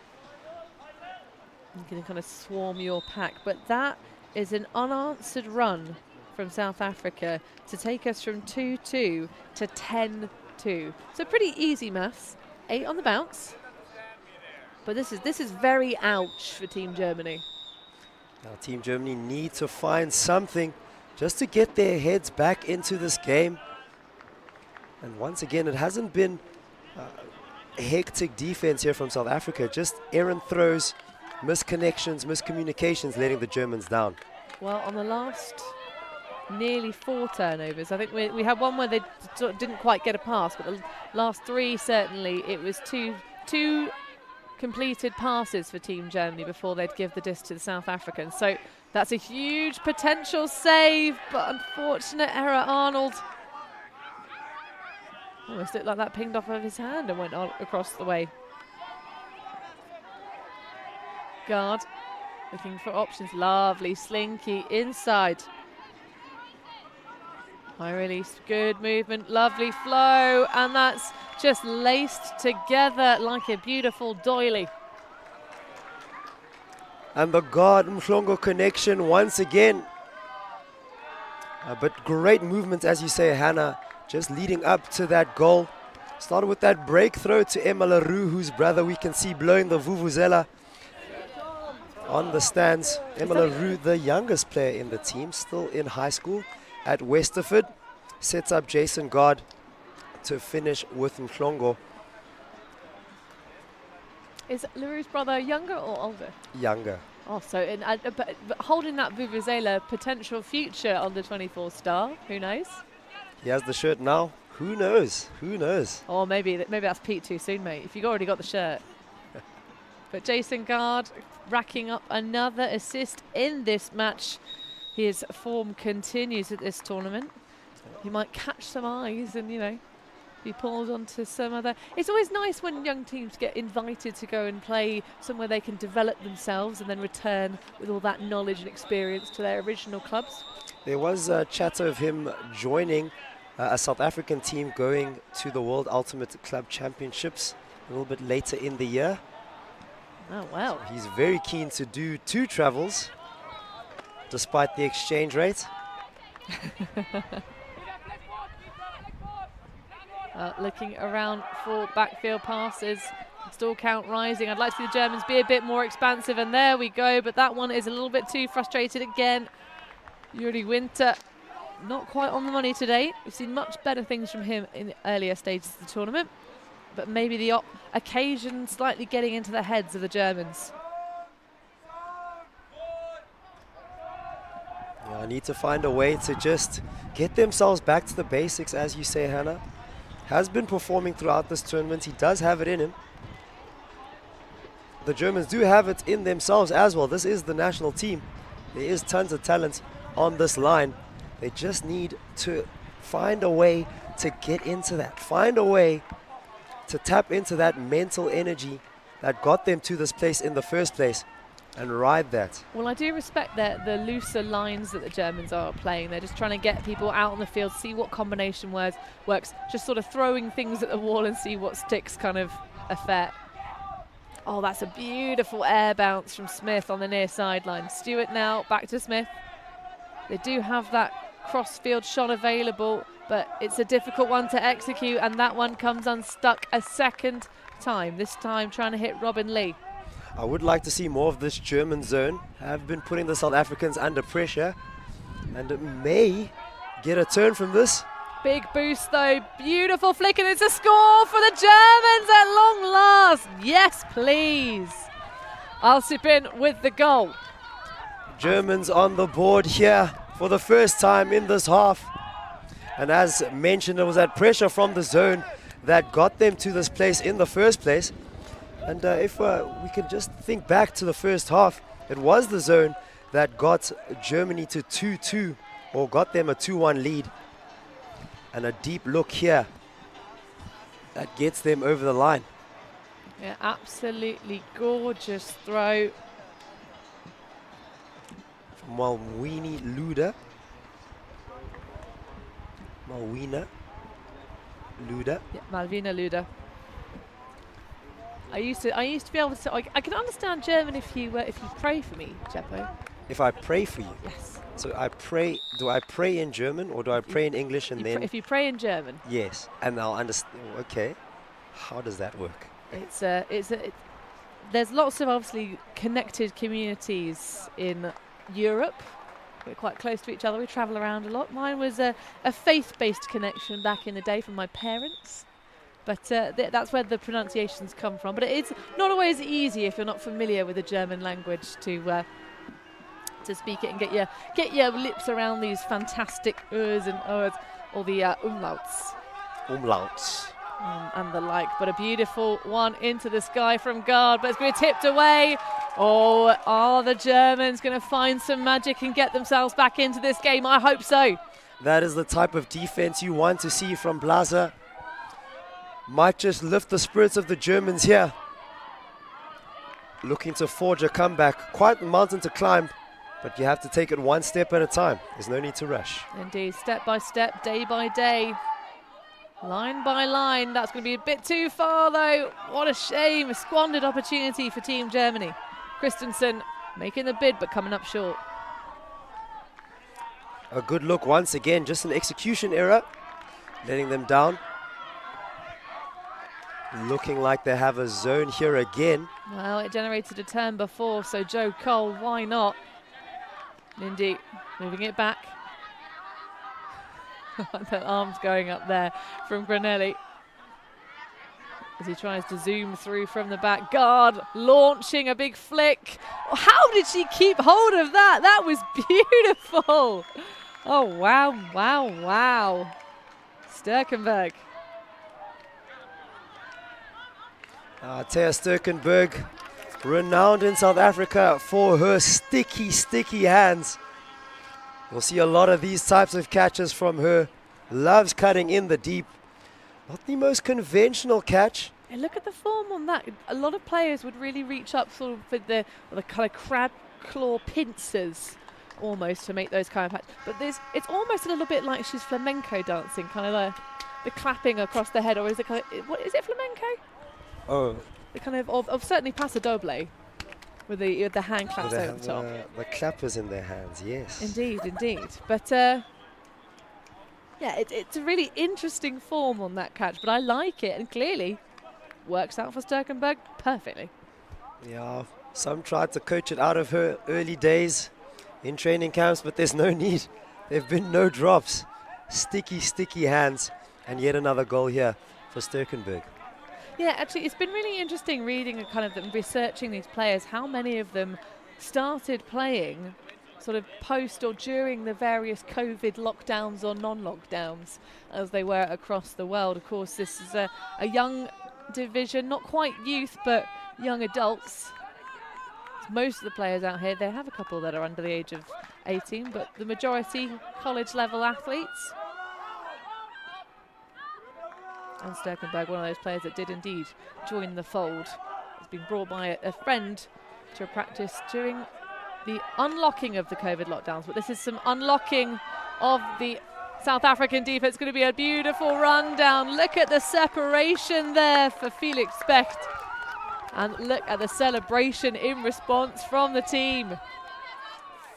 S3: You can kind of swarm your pack. But that is an unanswered run from South Africa to take us from 2-2 to 10-2. So pretty easy maths. 8 on the bounce. But this is very ouch for Team Germany.
S1: Now Team Germany need to find something just to get their heads back into this game. And once again, it hasn't been hectic defense here from South Africa. Just errant throws, misconnections, miscommunications, letting the Germans down.
S3: Well, on the last nearly 4 turnovers, I think we had one where they didn't quite get a pass, but the last 3 certainly, it was two completed passes for Team Germany before they'd give the disc to the South Africans. So that's a huge potential save, but unfortunate error. Arnold almost looked like that pinged off of his hand and went on across the way. Guard looking for options. Lovely slinky inside. High release, good movement, lovely flow, and that's just laced together like a beautiful doily.
S1: And the guard Mhlongo connection once again. But great movement, as you say, Hannah, just leading up to that goal. Started with that breakthrow to Emma Leroux, whose brother we can see blowing the vuvuzela on the stands. Emma Leroux, the youngest player in the team, still in high school at Westerford, sets up Jason Guard to finish with Mhlongo.
S3: Is Leroux's brother younger or older?
S1: Younger.
S3: Oh, so but holding that vuvuzela, potential future Under-24 star. Who knows?
S1: He has the shirt now. Who knows? Who knows?
S3: Or maybe that's peaked too soon, mate. If you've already got the shirt. But Jason Guard racking up another assist in this match. His form continues at this tournament. He might catch some eyes and, you know, be pulled onto some other... It's always nice when young teams get invited to go and play somewhere they can develop themselves and then return with all that knowledge and experience to their original clubs.
S1: There was a chatter of him joining a South African team going to the World Ultimate Club Championships a little bit later in the year.
S3: Oh, wow.
S1: So he's very keen to do 2 travels, despite the exchange rate.
S3: Looking around for backfield passes. Still count rising. I'd like to see the Germans be a bit more expansive, and there we go. But that one is a little bit too frustrated again. Yuri Winter not quite on the money today. We've seen much better things from him in the earlier stages of the tournament, but maybe the occasion slightly getting into the heads of the Germans.
S1: Yeah, I need to find a way to just get themselves back to the basics, as you say, Hannah. Has been performing throughout this tournament. He does have it in him. The Germans do have it in themselves as well. This is the national team. There is tons of talent on this line. They just need to find a way to get into that. Find a way to tap into that mental energy that got them to this place in the first place and ride that.
S3: Well, I do respect the looser lines that the Germans are playing. They're just trying to get people out on the field, see what combination works. Just sort of throwing things at the wall and see what sticks kind of affair. Oh, that's a beautiful air bounce from Smith on the near sideline. Stewart now back to Smith. They do have that cross-field shot available, but it's a difficult one to execute, and that one comes unstuck a second time, this time trying to hit Robin Lee.
S1: I would like to see more of this German zone. Have been putting the South Africans under pressure, and it may get a turn from this.
S3: Big boost though, beautiful flick, and it's a score for the Germans at long last. Yes, please. Alsipin with the goal.
S1: Germans on the board here for the first time in this half. And as mentioned, it was that pressure from the zone that got them to this place in the first place. And if we can just think back to the first half, it was the zone that got Germany to 2-2, or got them a 2-1 lead. And a deep look here that gets them over the line.
S3: Yeah, absolutely gorgeous throw.
S1: From Malwini Luda. Malwina Luda.
S3: Yeah, Malvina Luda. I used to be able to. I can understand German if you pray for me, Jeppo.
S1: If I pray for you.
S3: Yes.
S1: So I pray. Do I pray in German or do I pray in English and then?
S3: If you pray in German.
S1: Yes, and I'll understand. Okay, how does that work?
S3: There's lots of obviously connected communities in Europe. We're quite close to each other. We travel around a lot. Mine was a faith-based connection back in the day from my parents. But that's where the pronunciations come from. But it's not always easy if you're not familiar with the German language to speak it and get your lips around these fantastic ers and ers, or the umlauts.
S1: Umlauts.
S3: And the like. But a beautiful one into the sky from guard, but it's going to be tipped away. Oh, are the Germans going to find some magic and get themselves back into this game? I hope so.
S1: That is the type of defense you want to see from Blaser. Might just lift the spirits of the Germans here. Looking to forge a comeback. Quite a mountain to climb, but you have to take it one step at a time. There's no need to rush.
S3: Indeed, step by step, day by day, line by line. That's going to be a bit too far though. What a shame, a squandered opportunity for Team Germany. Christensen making the bid, but coming up short.
S1: A good look once again, just an execution error, letting them down. Looking like they have a zone here again.
S3: Well, it generated a turn before, so Joe Cole, why not? Lindy moving it back. The arms going up there from Granelli as he tries to zoom through from the back. Guard launching a big flick. How did she keep hold of that? That was beautiful. Oh, wow, wow, wow. Sturkenberg.
S1: Thea Sturkenberg, renowned in South Africa for her sticky hands. We'll see a lot of these types of catches from her. Loves cutting in the deep. Not the most conventional catch.
S3: And look at the form on that. A lot of players would really reach up sort of with the kind of crab claw pincers almost to make those kind of patches. But it's almost a little bit like she's flamenco dancing, kind of the clapping across the head, or is it kind of, what is it, flamenco?
S1: Oh.
S3: The kind of certainly paso doble with the hand claps over the top.
S1: The clappers in their hands, yes.
S3: Indeed. But yeah, it's a really interesting form on that catch, but I like it, and clearly works out for Sturkenberg perfectly.
S1: Yeah, some tried to coach it out of her early days in training camps, but there's no need. There have been no drops. Sticky hands. And yet another goal here for Sterkenberg.
S3: Yeah, actually, it's been really interesting reading and kind of researching these players, how many of them started playing sort of post or during the various COVID lockdowns or non-lockdowns as they were across the world. Of course, this is a young division, not quite youth, but young adults. Most of the players out here, they have a couple that are under the age of 18, but the majority college-level athletes. And Sterkenberg, one of those players that did indeed join the fold, has been brought by a friend to a practice during the unlocking of the COVID lockdowns. But this is some unlocking of the South African defense. It's going to be a beautiful rundown. Look at the separation there for Felix Specht. And look at the celebration in response from the team.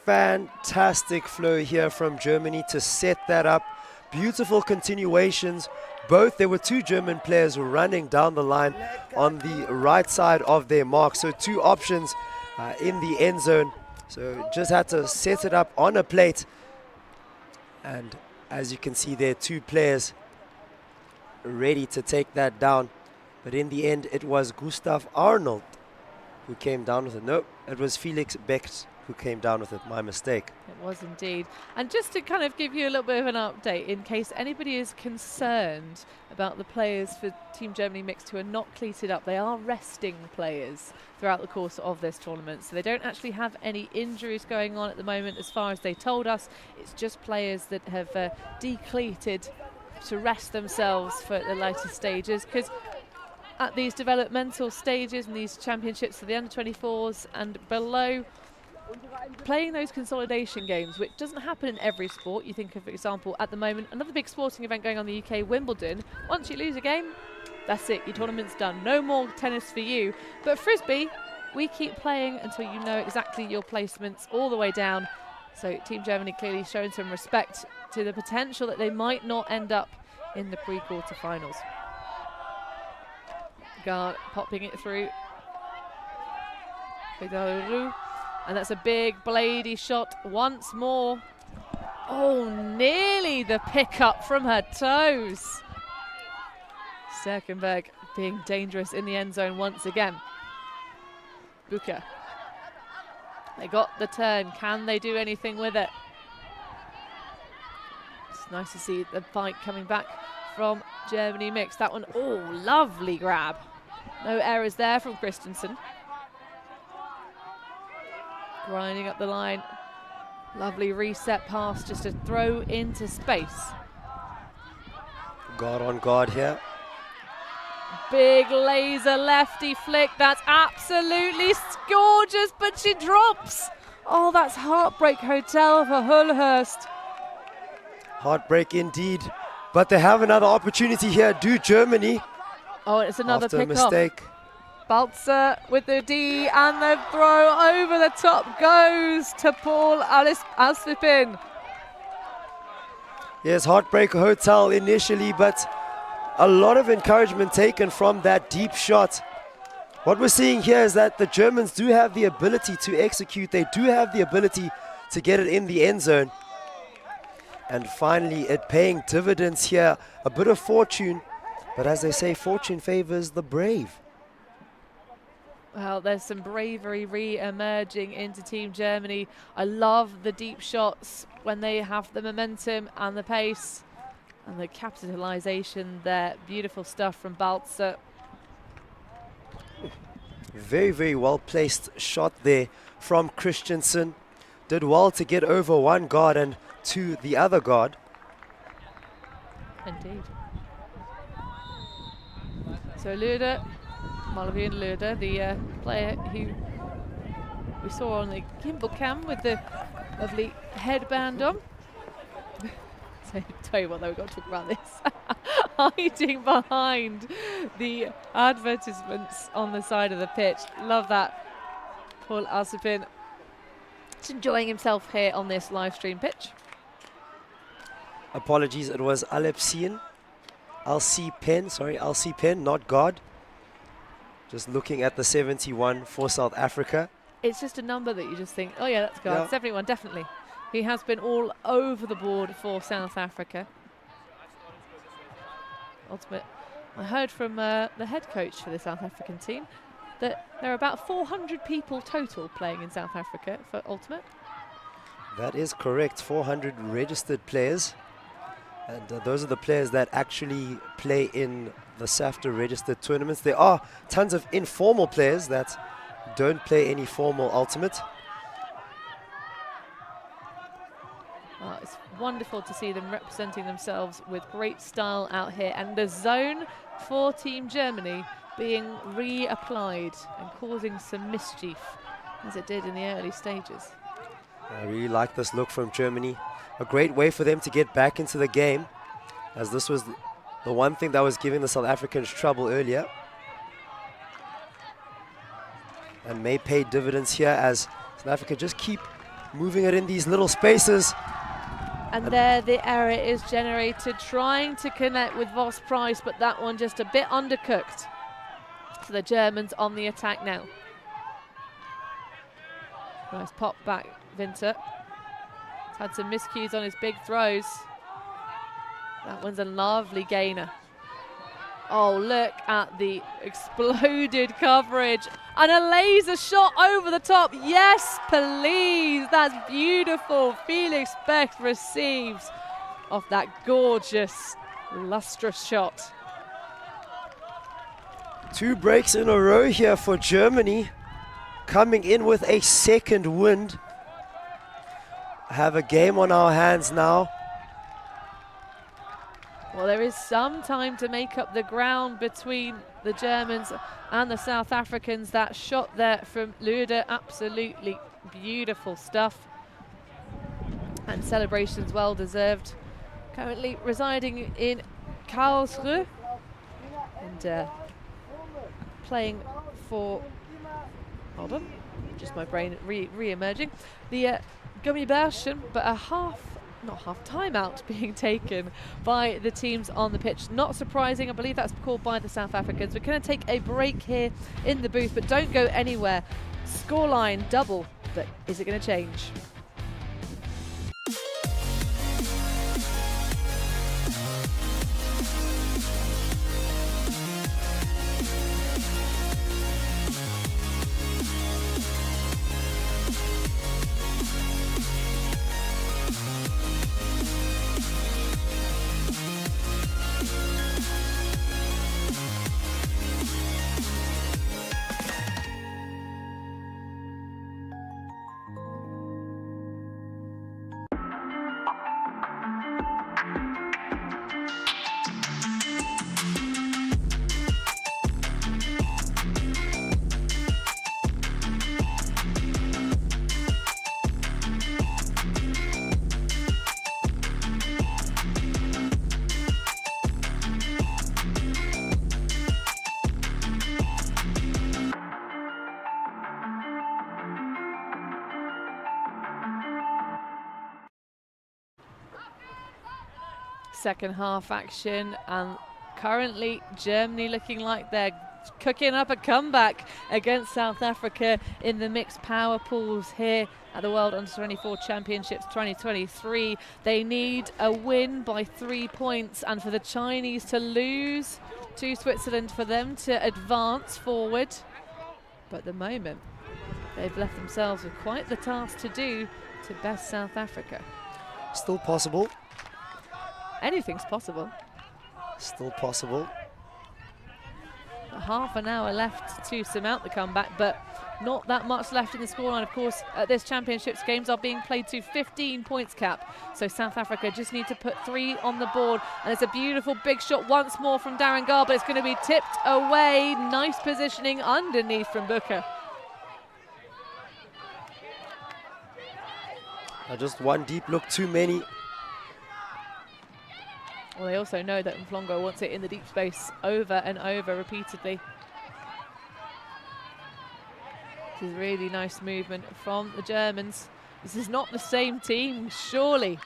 S1: Fantastic flow here from Germany to set that up. Beautiful continuations. There were two German players running down the line on the right side of their mark. So two options in the end zone. So just had to set it up on a plate. And as you can see there, two players ready to take that down. But in the end, it was Gustav Arnold who came down with it. No, it was Felix Specht who came down with it. My mistake.
S3: It was indeed. And just to kind of give you a little bit of an update, in case anybody is concerned about the players for Team Germany Mixed who are not cleated up, they are resting players throughout the course of this tournament. So they don't actually have any injuries going on at the moment, as far as they told us. It's just players that have decleated to rest themselves for the later stages, because at these developmental stages and these championships for the under-24s and below, playing those consolidation games, which doesn't happen in every sport. You think of, for example, at the moment, another big sporting event going on in the UK, Wimbledon. Once you lose a game, that's it, your tournament's done. No more tennis for you. But Frisbee, we keep playing until you know exactly your placements all the way down. So Team Germany clearly showing some respect to the potential that they might not end up in the pre-quarterfinals. Guard popping it through. And that's a big bladey shot once more. Oh, nearly the pickup from her toes. Sterkenberg being dangerous in the end zone once again. Bucher. They got the turn. Can they do anything with it? It's nice to see the fight coming back from Germany Mixed. That one, oh, lovely grab. No errors there from Christensen. Grinding up the line. Lovely reset pass, just a throw into space.
S1: Guard on guard here.
S3: Big laser lefty flick. That's absolutely gorgeous, but she drops. Oh, that's Heartbreak Hotel for Hullhurst.
S1: Heartbreak indeed. But they have another opportunity here. Do Germany.
S3: Oh, it's another
S1: after a
S3: pick
S1: mistake.
S3: Balzer with the D, and the throw over the top goes to Paul Alsvipin.
S1: Yes, Heartbreak Hotel initially, but a lot of encouragement taken from that deep shot. What we're seeing here is that the Germans do have the ability to execute. They do have the ability to get it in the end zone. And finally, it paying dividends here. A bit of fortune, but as they say, fortune favors the brave.
S3: Well, there's some bravery re-emerging into Team Germany. I love the deep shots when they have the momentum and the pace and the capitalization there. Beautiful stuff from Balzer.
S1: Very, very well placed shot there from Christensen. Did well to get over one guard and to the other guard.
S3: Indeed. So Luder, Malavian Luder, the player who we saw on the gimbal cam with the lovely headband on. So tell you what though, we've got to talk about this. Hiding behind the advertisements on the side of the pitch. Love that. Paul Alsipin just enjoying himself here on this live stream pitch.
S1: Apologies, it was Alcipin, not God. Just looking at the 71 for South Africa.
S3: It's just a number that you just think, oh yeah, that's God.
S1: Yeah.
S3: 71, definitely. He has been all over the board for South Africa. Ultimate. I heard from the head coach for the South African team that there are about 400 people total playing in South Africa for Ultimate.
S1: That is correct, 400 registered players. And those are the players that actually play in the SAFTA registered tournaments. There are tons of informal players that don't play any formal Ultimate.
S3: It's wonderful to see them representing themselves with great style out here. And the zone for Team Germany being reapplied and causing some mischief, as it did in the early stages.
S1: I really like this look from Germany. A great way for them to get back into the game, as this was the one thing that was giving the South Africans trouble earlier. And may pay dividends here as South Africa just keep moving it in these little spaces.
S3: And there the error is generated, trying to connect with Voss Price, but that one just a bit undercooked. So the Germans on the attack now. Nice pop back, Winter. He's had some miscues on his big throws. That one's a lovely gainer. Oh, look at the exploded coverage. And a laser shot over the top. Yes, please. That's beautiful. Felix Beck receives off that gorgeous, lustrous shot.
S1: 2 breaks in a row here for Germany, coming in with a second wind. Have a game on our hands now.
S3: Well, there is some time to make up the ground between the Germans and the South Africans. That shot there from Lude, absolutely beautiful stuff. And celebrations well deserved. Currently residing in Karlsruhe and playing for, hold on, just my brain re-emerging, the Gummibärchen, but a not half timeout being taken by the teams on the pitch. Not surprising, I believe that's called by the South Africans. We're going to take a break here in the booth, but don't go anywhere. Scoreline double, but is it going to change? Second half action, and currently Germany looking like they're cooking up a comeback against South Africa in the mixed power pools here at the World Under-24 Championships 2023. They need a win by 3 points, and for the Chinese to lose to Switzerland for them to advance forward. But at the moment, they've left themselves with quite the task to do to best South Africa.
S1: Still possible.
S3: Anything's possible.
S1: Still possible.
S3: Half an hour left to surmount the comeback, but not that much left in the scoreline. Of course, this championships games are being played to 15 points cap, so South Africa just need to put 3 on the board. And it's a beautiful big shot once more from Darren Gar, but it's going to be tipped away. Nice positioning underneath from Booker.
S1: Just one deep look too many.
S3: Well, they also know that Mflongo wants it in the deep space over and over repeatedly. This is really nice movement from the Germans. This is not the same team, surely,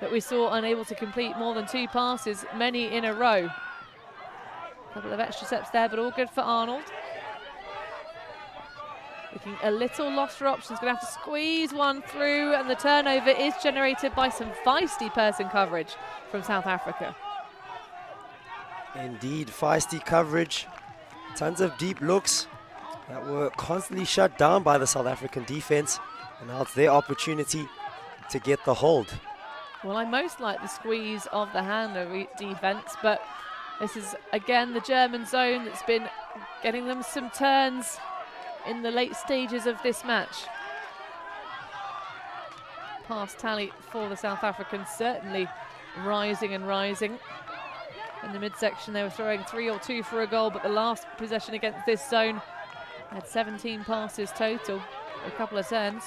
S3: that we saw unable to complete more than 2 passes, many in a row. A couple of extra steps there, but all good for Arnold. Looking a little lost for options, going to have to squeeze one through, and the turnover is generated by some feisty person coverage from South Africa.
S1: Indeed, feisty coverage. Tons of deep looks that were constantly shut down by the South African defense. And now it's their opportunity to get the hold.
S3: Well, I most like the squeeze of the handler defense, but this is, again, the German zone that's been getting them some turns in the late stages of this match. Pass tally for the South Africans certainly rising and rising. In the midsection they were throwing 3 or 2 for a goal, but the last possession against this zone had 17 passes total, a couple of turns.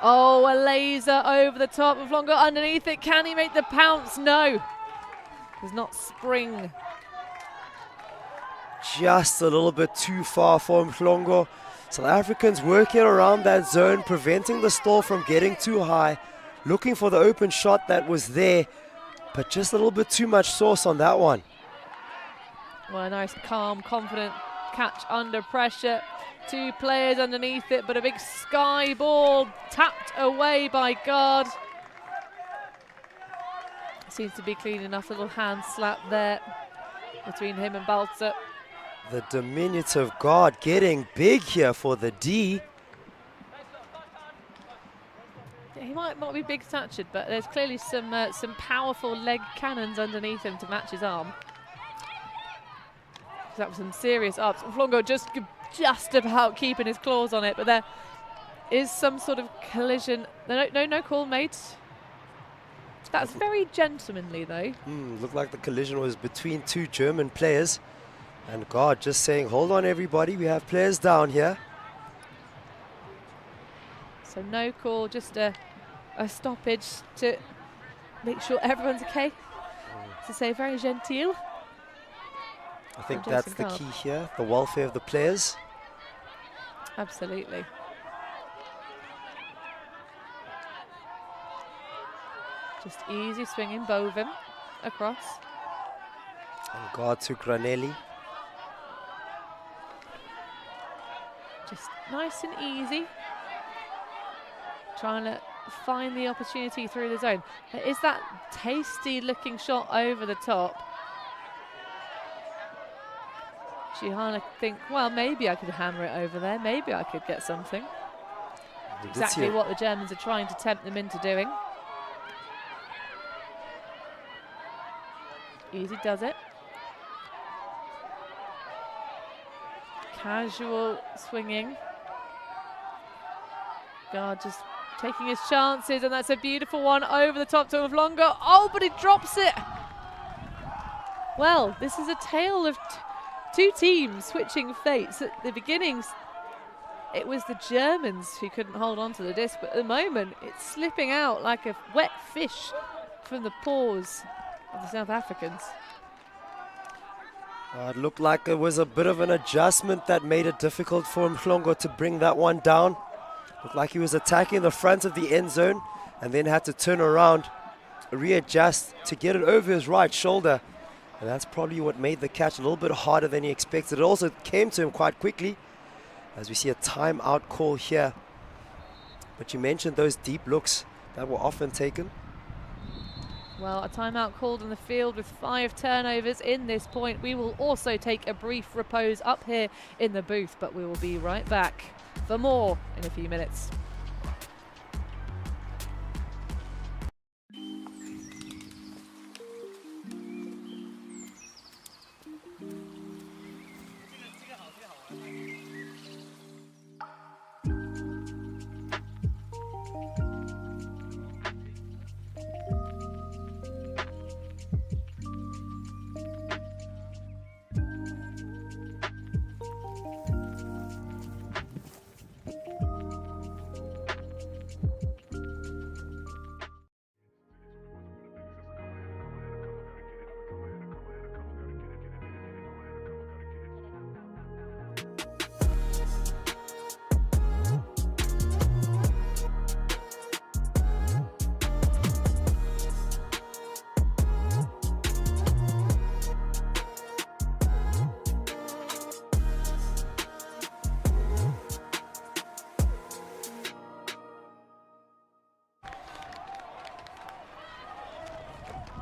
S3: Oh, a laser over the top of Longo underneath it. Can he make the pounce? No. Does not spring.
S1: Just a little bit too far for Mhlongo. South Africans working around that zone, preventing the stall from getting too high, looking for the open shot that was there, but just a little bit too much sauce on that one.
S3: Well, a nice, calm, confident catch under pressure. 2 players underneath it, but a big sky ball tapped away by guard. Seems to be clean enough. Little hand slap there between him and Balzer.
S1: The diminutive guard getting big here for the D.
S3: Yeah, he might not be big-statured, but there's clearly some powerful leg cannons underneath him to match his arm. That was some serious ups. Mhlongo just about keeping his claws on it, but there is some sort of collision. No call made. That's very gentlemanly, though.
S1: Looked like the collision was between 2 German players. And God just saying, hold on everybody, we have players down here.
S3: So no call, just a stoppage to make sure everyone's okay. To say very genteel.
S1: I think that's the key here, the welfare of the players.
S3: Absolutely. Just easy swinging Bovin across.
S1: And God to Granelli.
S3: Just nice and easy. Trying to find the opportunity through the zone. There is that tasty looking shot over the top. Shihana think, well, maybe I could hammer it over there. Maybe I could get something. Exactly what the Germans are trying to tempt them into doing. Easy does it. Casual swinging. God just taking his chances, and that's a beautiful one over the top to Mhlongo. Oh, but he drops it. Well, this is a tale of 2 teams switching fates. At the beginnings, it was the Germans who couldn't hold on to the disc, but at the moment, it's slipping out like a wet fish from the paws of the South Africans.
S1: It looked like it was a bit of an adjustment that made it difficult for Mhlongo to bring that one down. Looked like he was attacking the front of the end zone and then had to turn around, readjust to get it over his right shoulder. And that's probably what made the catch a little bit harder than he expected. It also came to him quite quickly as we see a timeout call here. But you mentioned those deep looks that were often taken.
S3: Well, a timeout called on the field with 5 turnovers in this point. We will also take a brief repose up here in the booth, but we will be right back for more in a few minutes.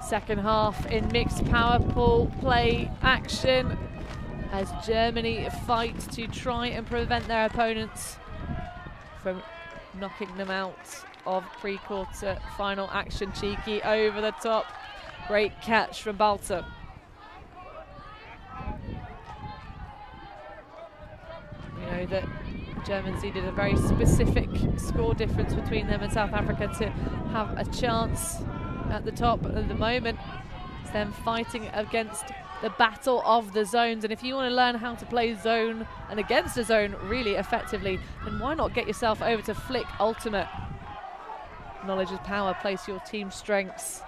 S3: Second half in mixed power play action as Germany fight to try and prevent their opponents from knocking them out of pre-quarter final action. Cheeky over the top. Great catch from Balter. You know that Germans needed a very specific score difference between them and South Africa to have a chance at the top. At the moment, it's them fighting against the battle of the zones, and if you want to learn how to play zone and against the zone really effectively, then why not get yourself over to Flick Ultimate. Knowledge is power. Place your team strengths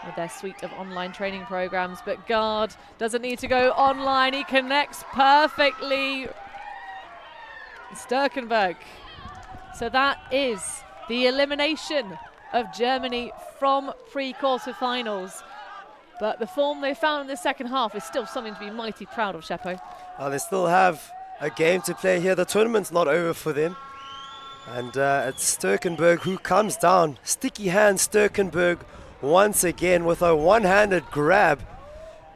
S3: with their suite of online training programs. But Guard doesn't need to go online. He connects perfectly. Sturkenberg. So that is the elimination of Germany from pre-quarterfinals. But the form they found in the second half is still something to be mighty proud of, Shepo.
S1: They still have a game to play here. The tournament's not over for them. And it's Sturkenberg who comes down. Sticky hand Sturkenberg once again with a one-handed grab.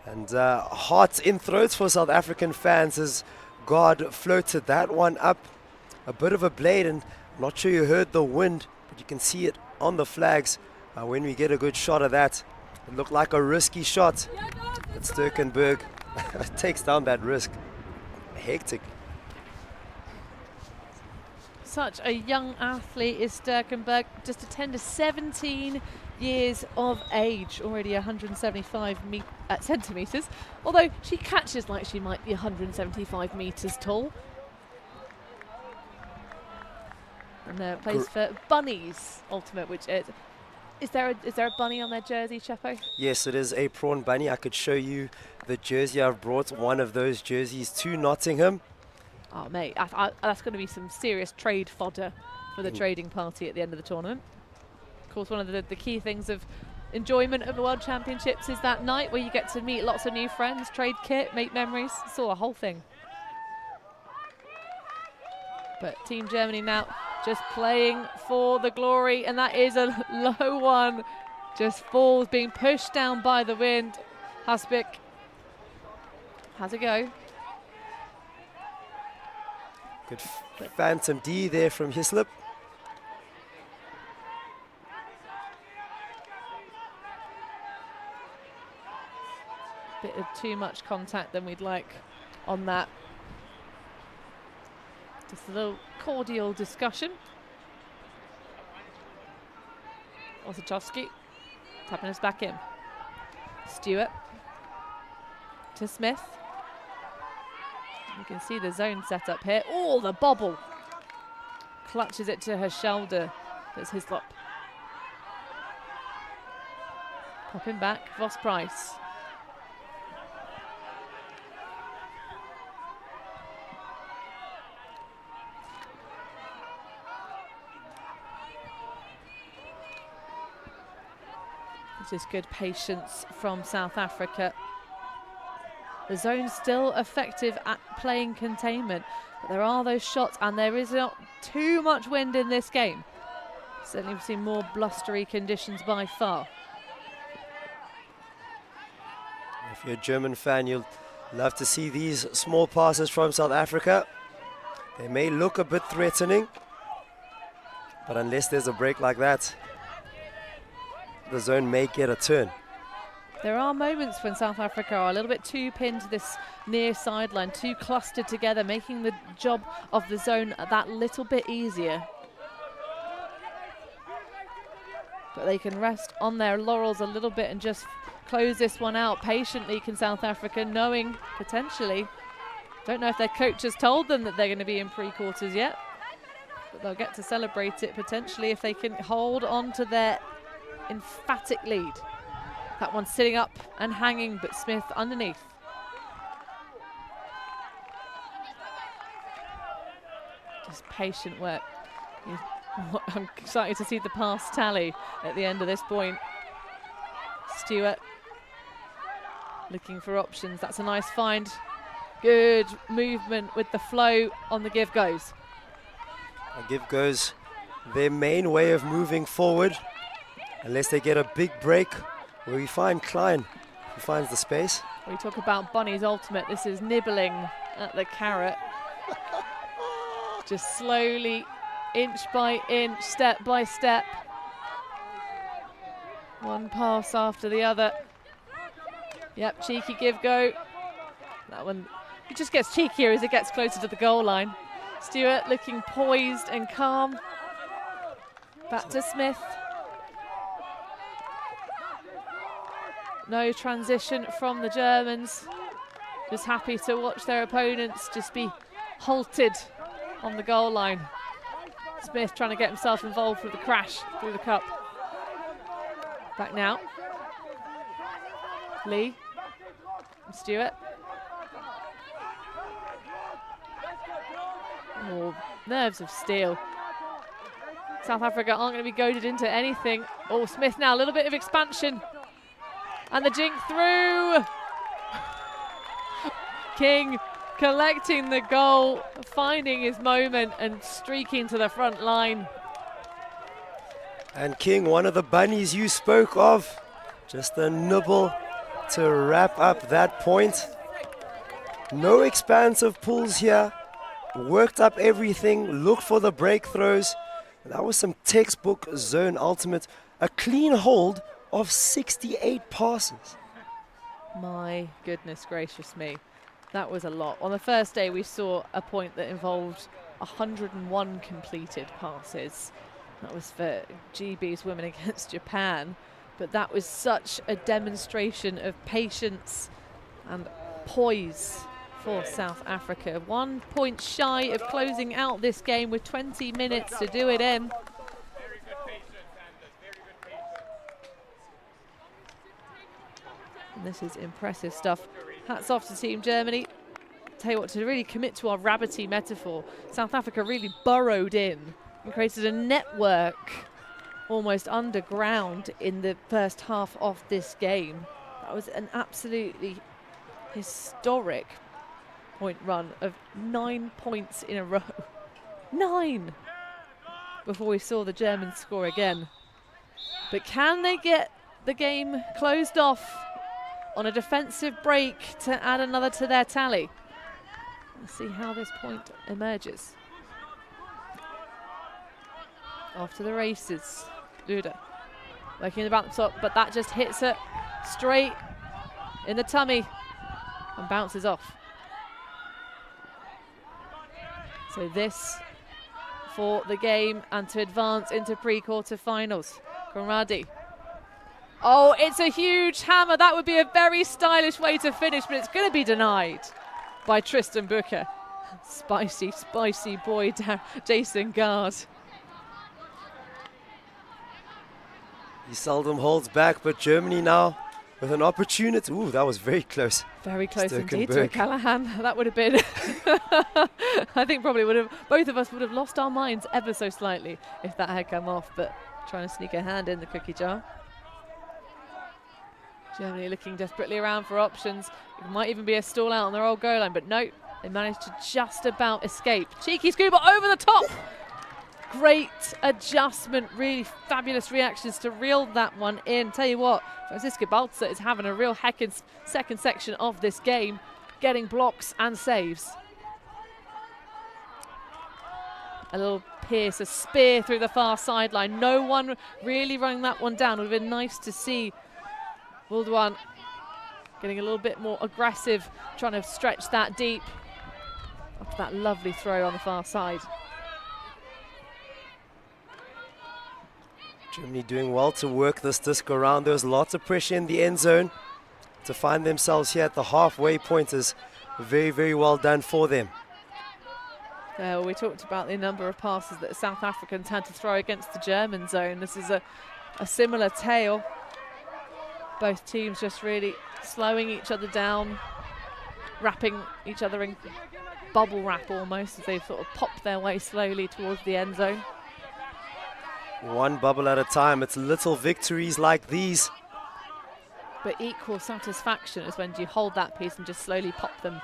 S1: And hearts in throats for South African fans as Guard floated that one up. A bit of a blade, and I'm not sure you heard the wind, but you can see it on the flags when we get a good shot of that. It looked like a risky shot, but Sturkenberg takes down that risk. Hectic.
S3: Such a young athlete is Sturkenberg, just a tender 17 years of age, already 175 centimetres, although she catches like she might be 175 metres tall. And plays for Bunnies Ultimate, which is there a bunny on their jersey, Chepo?
S1: Yes, it is a prawn bunny. I could show you the jersey. I've brought one of those jerseys to Nottingham.
S3: Oh, mate, that's going to be some serious trade fodder for the trading party at the end of the tournament. Of course, one of the key things of enjoyment of the World Championships is that night where you get to meet lots of new friends, trade kit, make memories. It's all a whole thing. But Team Germany now just playing for the glory, and that is a low one. Just falls, being pushed down by the wind. Hasbik has a go.
S1: Good phantom D there from Hislop.
S3: Bit of too much contact than we'd like on that. Just a little cordial discussion. Osachowski tapping us back in. Stewart to Smith. You can see the zone set up here. Oh, the bobble. Clutches it to her shoulder. That's Hislop. Popping back, Voss Price. Just good patience from South Africa. The zone's still effective at playing containment, but there are those shots, and there is not too much wind in this game. Certainly we've seen more blustery conditions by far.
S1: If you're a German fan, you'll love to see these small passes from South Africa. They may look a bit threatening, but unless there's a break like that, the zone may get a turn.
S3: There are moments when South Africa are a little bit too pinned to this near sideline, too clustered together, making the job of the zone that little bit easier. But they can rest on their laurels a little bit and just close this one out patiently, can South Africa, knowing potentially, don't know if their coach has told them that they're going to be in pre-quarters yet, but they'll get to celebrate it potentially if they can hold on to their emphatic lead. That one sitting up and hanging, but Smith underneath. Just patient work. I'm excited to see the pass tally at the end of this point. Stewart looking for options. That's a nice find. Good movement with the flow on the give goes.
S1: A give goes their main way of moving forward. Unless they get a big break Will we find Klein, who finds the space?
S3: We talk about Bunny's ultimate. This is nibbling at the carrot. Just slowly, inch by inch, step by step. One pass after the other. Yep, cheeky give go. That one, it just gets cheekier as it gets closer to the goal line. Stewart looking poised and calm. Back to Smith. No transition from the Germans. Just happy to watch their opponents just be halted on the goal line. Smith trying to get himself involved with the crash through the cup. Back now. Lee. And Stewart. Oh, nerves of steel. South Africa aren't going to be goaded into anything. Oh, Smith now, a little bit of expansion. And the jink through. King collecting the goal, finding his moment and streaking to the front line.
S1: And King, one of the bunnies you spoke of, just a nibble to wrap up that point. No expansive pulls here. Worked up everything, looked for the breakthrows. That was some textbook zone ultimate. A clean hold of 68 passes.
S3: My goodness gracious me. That was a lot. On the first day, we saw a point that involved 101 completed passes. That was for GB's women against Japan. But that was such a demonstration of patience and poise for South Africa. 1 point shy of closing out this game with 20 minutes to do it in. And this is impressive stuff. Hats off to Team Germany. Tell you what, to really commit to our rabbity metaphor, South Africa really burrowed in and created a network almost underground in the first half of this game. That was an absolutely historic point run of 9 points in a row. 9! Before we saw the Germans score again. But can they get the game closed off on a defensive break to add another to their tally? Let's see how this point emerges. After the races, Luda working about the top, but that just hits her straight in the tummy and bounces off. So this for the game and to advance into pre-quarterfinals. Conradi. Oh, it's a huge hammer. That would be a very stylish way to finish, but it's going to be denied by Tristan Booker. Spicy, spicy boy, Jason Gard.
S1: He seldom holds back, but Germany now with an opportunity. Ooh, that was very close.
S3: Very close indeed to Callahan. That would have been, I think probably would have, both of us would have lost our minds ever so slightly if that had come off, but trying to sneak a hand in the cookie jar. Germany looking desperately around for options. It might even be a stall out on their old goal line, but no, they managed to just about escape. Cheeky scuba over the top. Great adjustment, really fabulous reactions to reel that one in. Tell you what, Franziska Balzer is having a real heckin' second section of this game, getting blocks and saves. A little pierce, a spear through the far sideline. No one really running that one down. It would have been nice to see Waldwan getting a little bit more aggressive, trying to stretch that deep after that lovely throw on the far side.
S1: Germany doing well to work this disc around. There was lots of pressure in the end zone. To find themselves here at the halfway point is very, very well done for them.
S3: We talked about the number of passes that South Africans had to throw against the German zone. This is a similar tale. Both teams just really slowing each other down, wrapping each other in bubble wrap almost as they sort of pop their way slowly towards the end zone.
S1: One bubble at a time. It's little victories like these.
S3: But equal satisfaction is when you hold that piece and just slowly pop them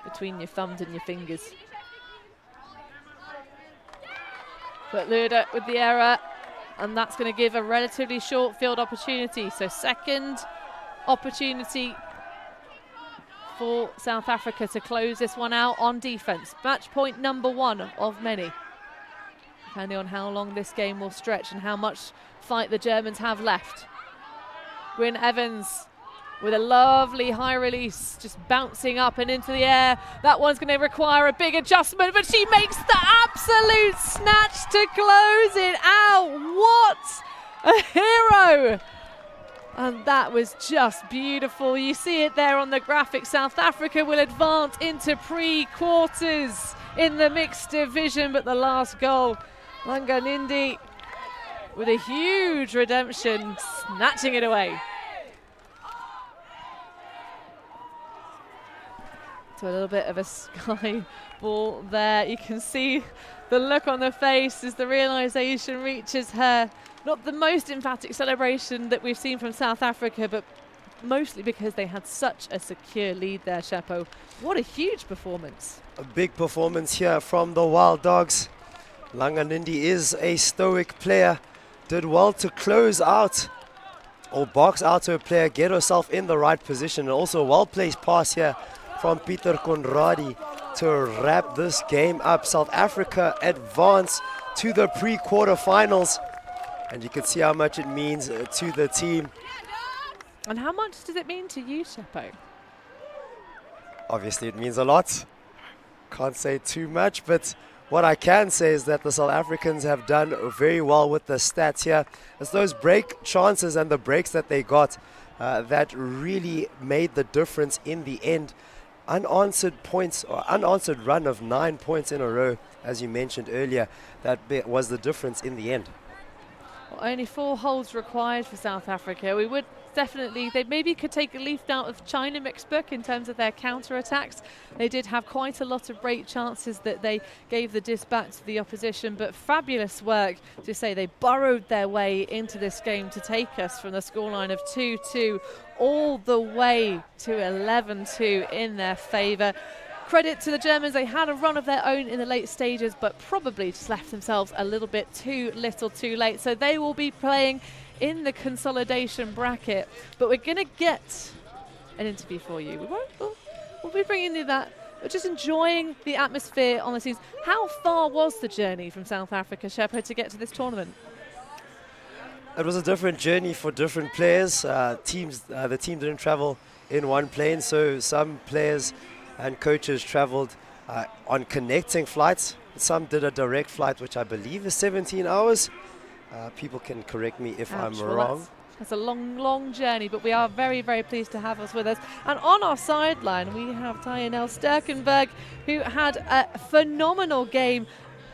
S3: between your thumbs and your fingers. But Luda with the error. and that's going to give a relatively short field opportunity. So second opportunity for South Africa to close this one out on defense. Match point number 1 of many. Depending on how long this game will stretch and how much fight the Germans have left. Gwyn Evans with a lovely high release, just bouncing up and into the air. That one's going to require a big adjustment, but she makes the absolute snatch to close it out. What a hero! And that was just beautiful. You see it there on the graphic. South Africa will advance into pre-quarters in the mixed division, but the last goal, Langanindi with a huge redemption, snatching it away. So a little bit of a sky ball there. You can see the look on the face as the realization reaches her. Not the most emphatic celebration that we've seen from South Africa, but mostly because they had such a secure lead there, Shepo. What a huge performance.
S1: A big performance here from the Wild Dogs. Langanindi is a stoic player. Did well to close out or box out her player, get herself in the right position. And also a well-placed pass here from Pieter Conradi to wrap this game up. South Africa advance to the pre-quarterfinals. And you can see how much it means to the team.
S3: And how much does it mean to you, Shepo?
S1: Obviously, it means a lot. Can't say too much, but what I can say is that the South Africans have done very well with the stats here. It's those break chances and the breaks that they got that really made the difference in the end. Unanswered points, or unanswered run of 9 points in a row, as you mentioned earlier, that was the difference in the end.
S3: Well, only 4 holds required for South Africa. We would definitely, they maybe could take a leaf out of China mixed book in terms of their counter-attacks. They did have quite a lot of break chances that they gave the disc back to the opposition, but fabulous work to say they burrowed their way into this game to take us from the scoreline of 2-2 all the way to 11-2 in their favour. Credit to the Germans, they had a run of their own in the late stages, but probably just left themselves a little bit too little too late. So they will be playing in the consolidation bracket. But we're going to get an interview for you. We'll be bringing you that. We're just enjoying the atmosphere on the scenes. How far was the journey from South Africa, Shepo, to get to this tournament?
S1: It was a different journey for different players. The team didn't travel in one plane, so some players and coaches traveled on connecting flights. Some did a direct flight, which I believe is 17 hours. People can correct me if I'm wrong.
S3: That's a long, long journey, but we are very, very pleased to have us with us. And on our sideline, we have Tyanel Sterkenberg, who had a phenomenal game.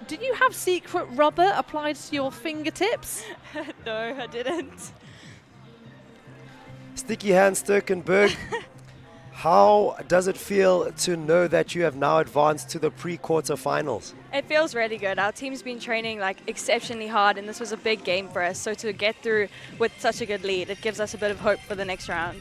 S3: Did you have secret rubber applied to your fingertips?
S11: No, I didn't.
S1: Sticky Hand Sterkenberg. How does it feel to know that you have now advanced to the pre-quarterfinals?
S11: It feels really good. Our team's been training like exceptionally hard, and this was a big game for us. So to get through with such a good lead, it gives us a bit of hope for the next round.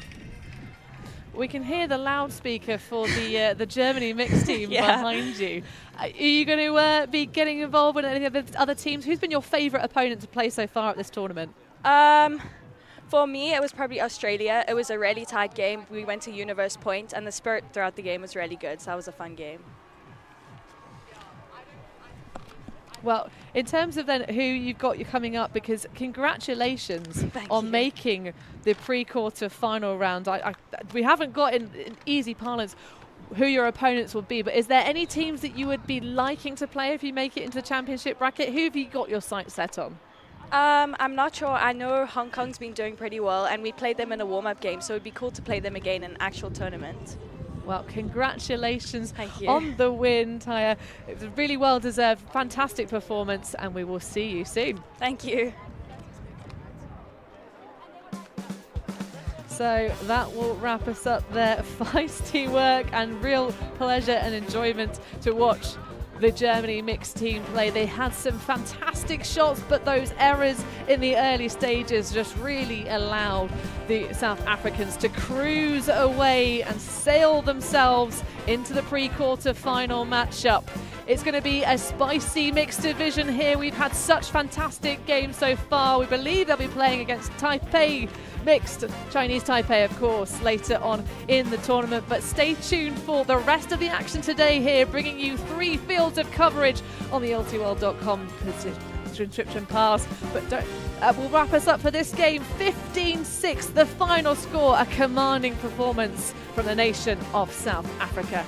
S3: We can hear the loudspeaker for the Germany mixed team behind you. Are you going to be getting involved with any of the other teams? Who's been your favourite opponent to play so far at this tournament?
S11: For me, it was probably Australia. It was a really tight game. We went to Universe Point, and the spirit throughout the game was really good, so that was a fun game.
S3: Well, in terms of then who you've got you coming up, because congratulations on making the pre-quarter final round. We haven't got in easy parlance who your opponents will be, but is there any teams that you would be liking to play if you make it into the championship bracket? Who have you got your sights set on?
S11: I'm not sure. I know Hong Kong's been doing pretty well, and we played them in a warm-up game, so it'd be cool to play them again in an actual tournament.
S3: Well, congratulations on the win, Taya. It was a really well-deserved, fantastic performance, and we will see you soon.
S11: Thank you.
S3: So that will wrap us up there. Feisty work and real pleasure and enjoyment to watch the Germany mixed team play. They had some fantastic shots, but those errors in the early stages just really allowed the South Africans to cruise away and sail themselves into the pre-quarter final matchup. It's going to be a spicy mixed division here. We've had such fantastic games so far. We believe they'll be playing against Taipei mixed, Chinese Taipei of course, later on in the tournament. But stay tuned for the rest of the action today here, bringing you 3 fields of coverage on the LTWorld.com subscription pass. But we'll wrap us up for this game. 15-6, the final score, a commanding performance from the nation of South Africa.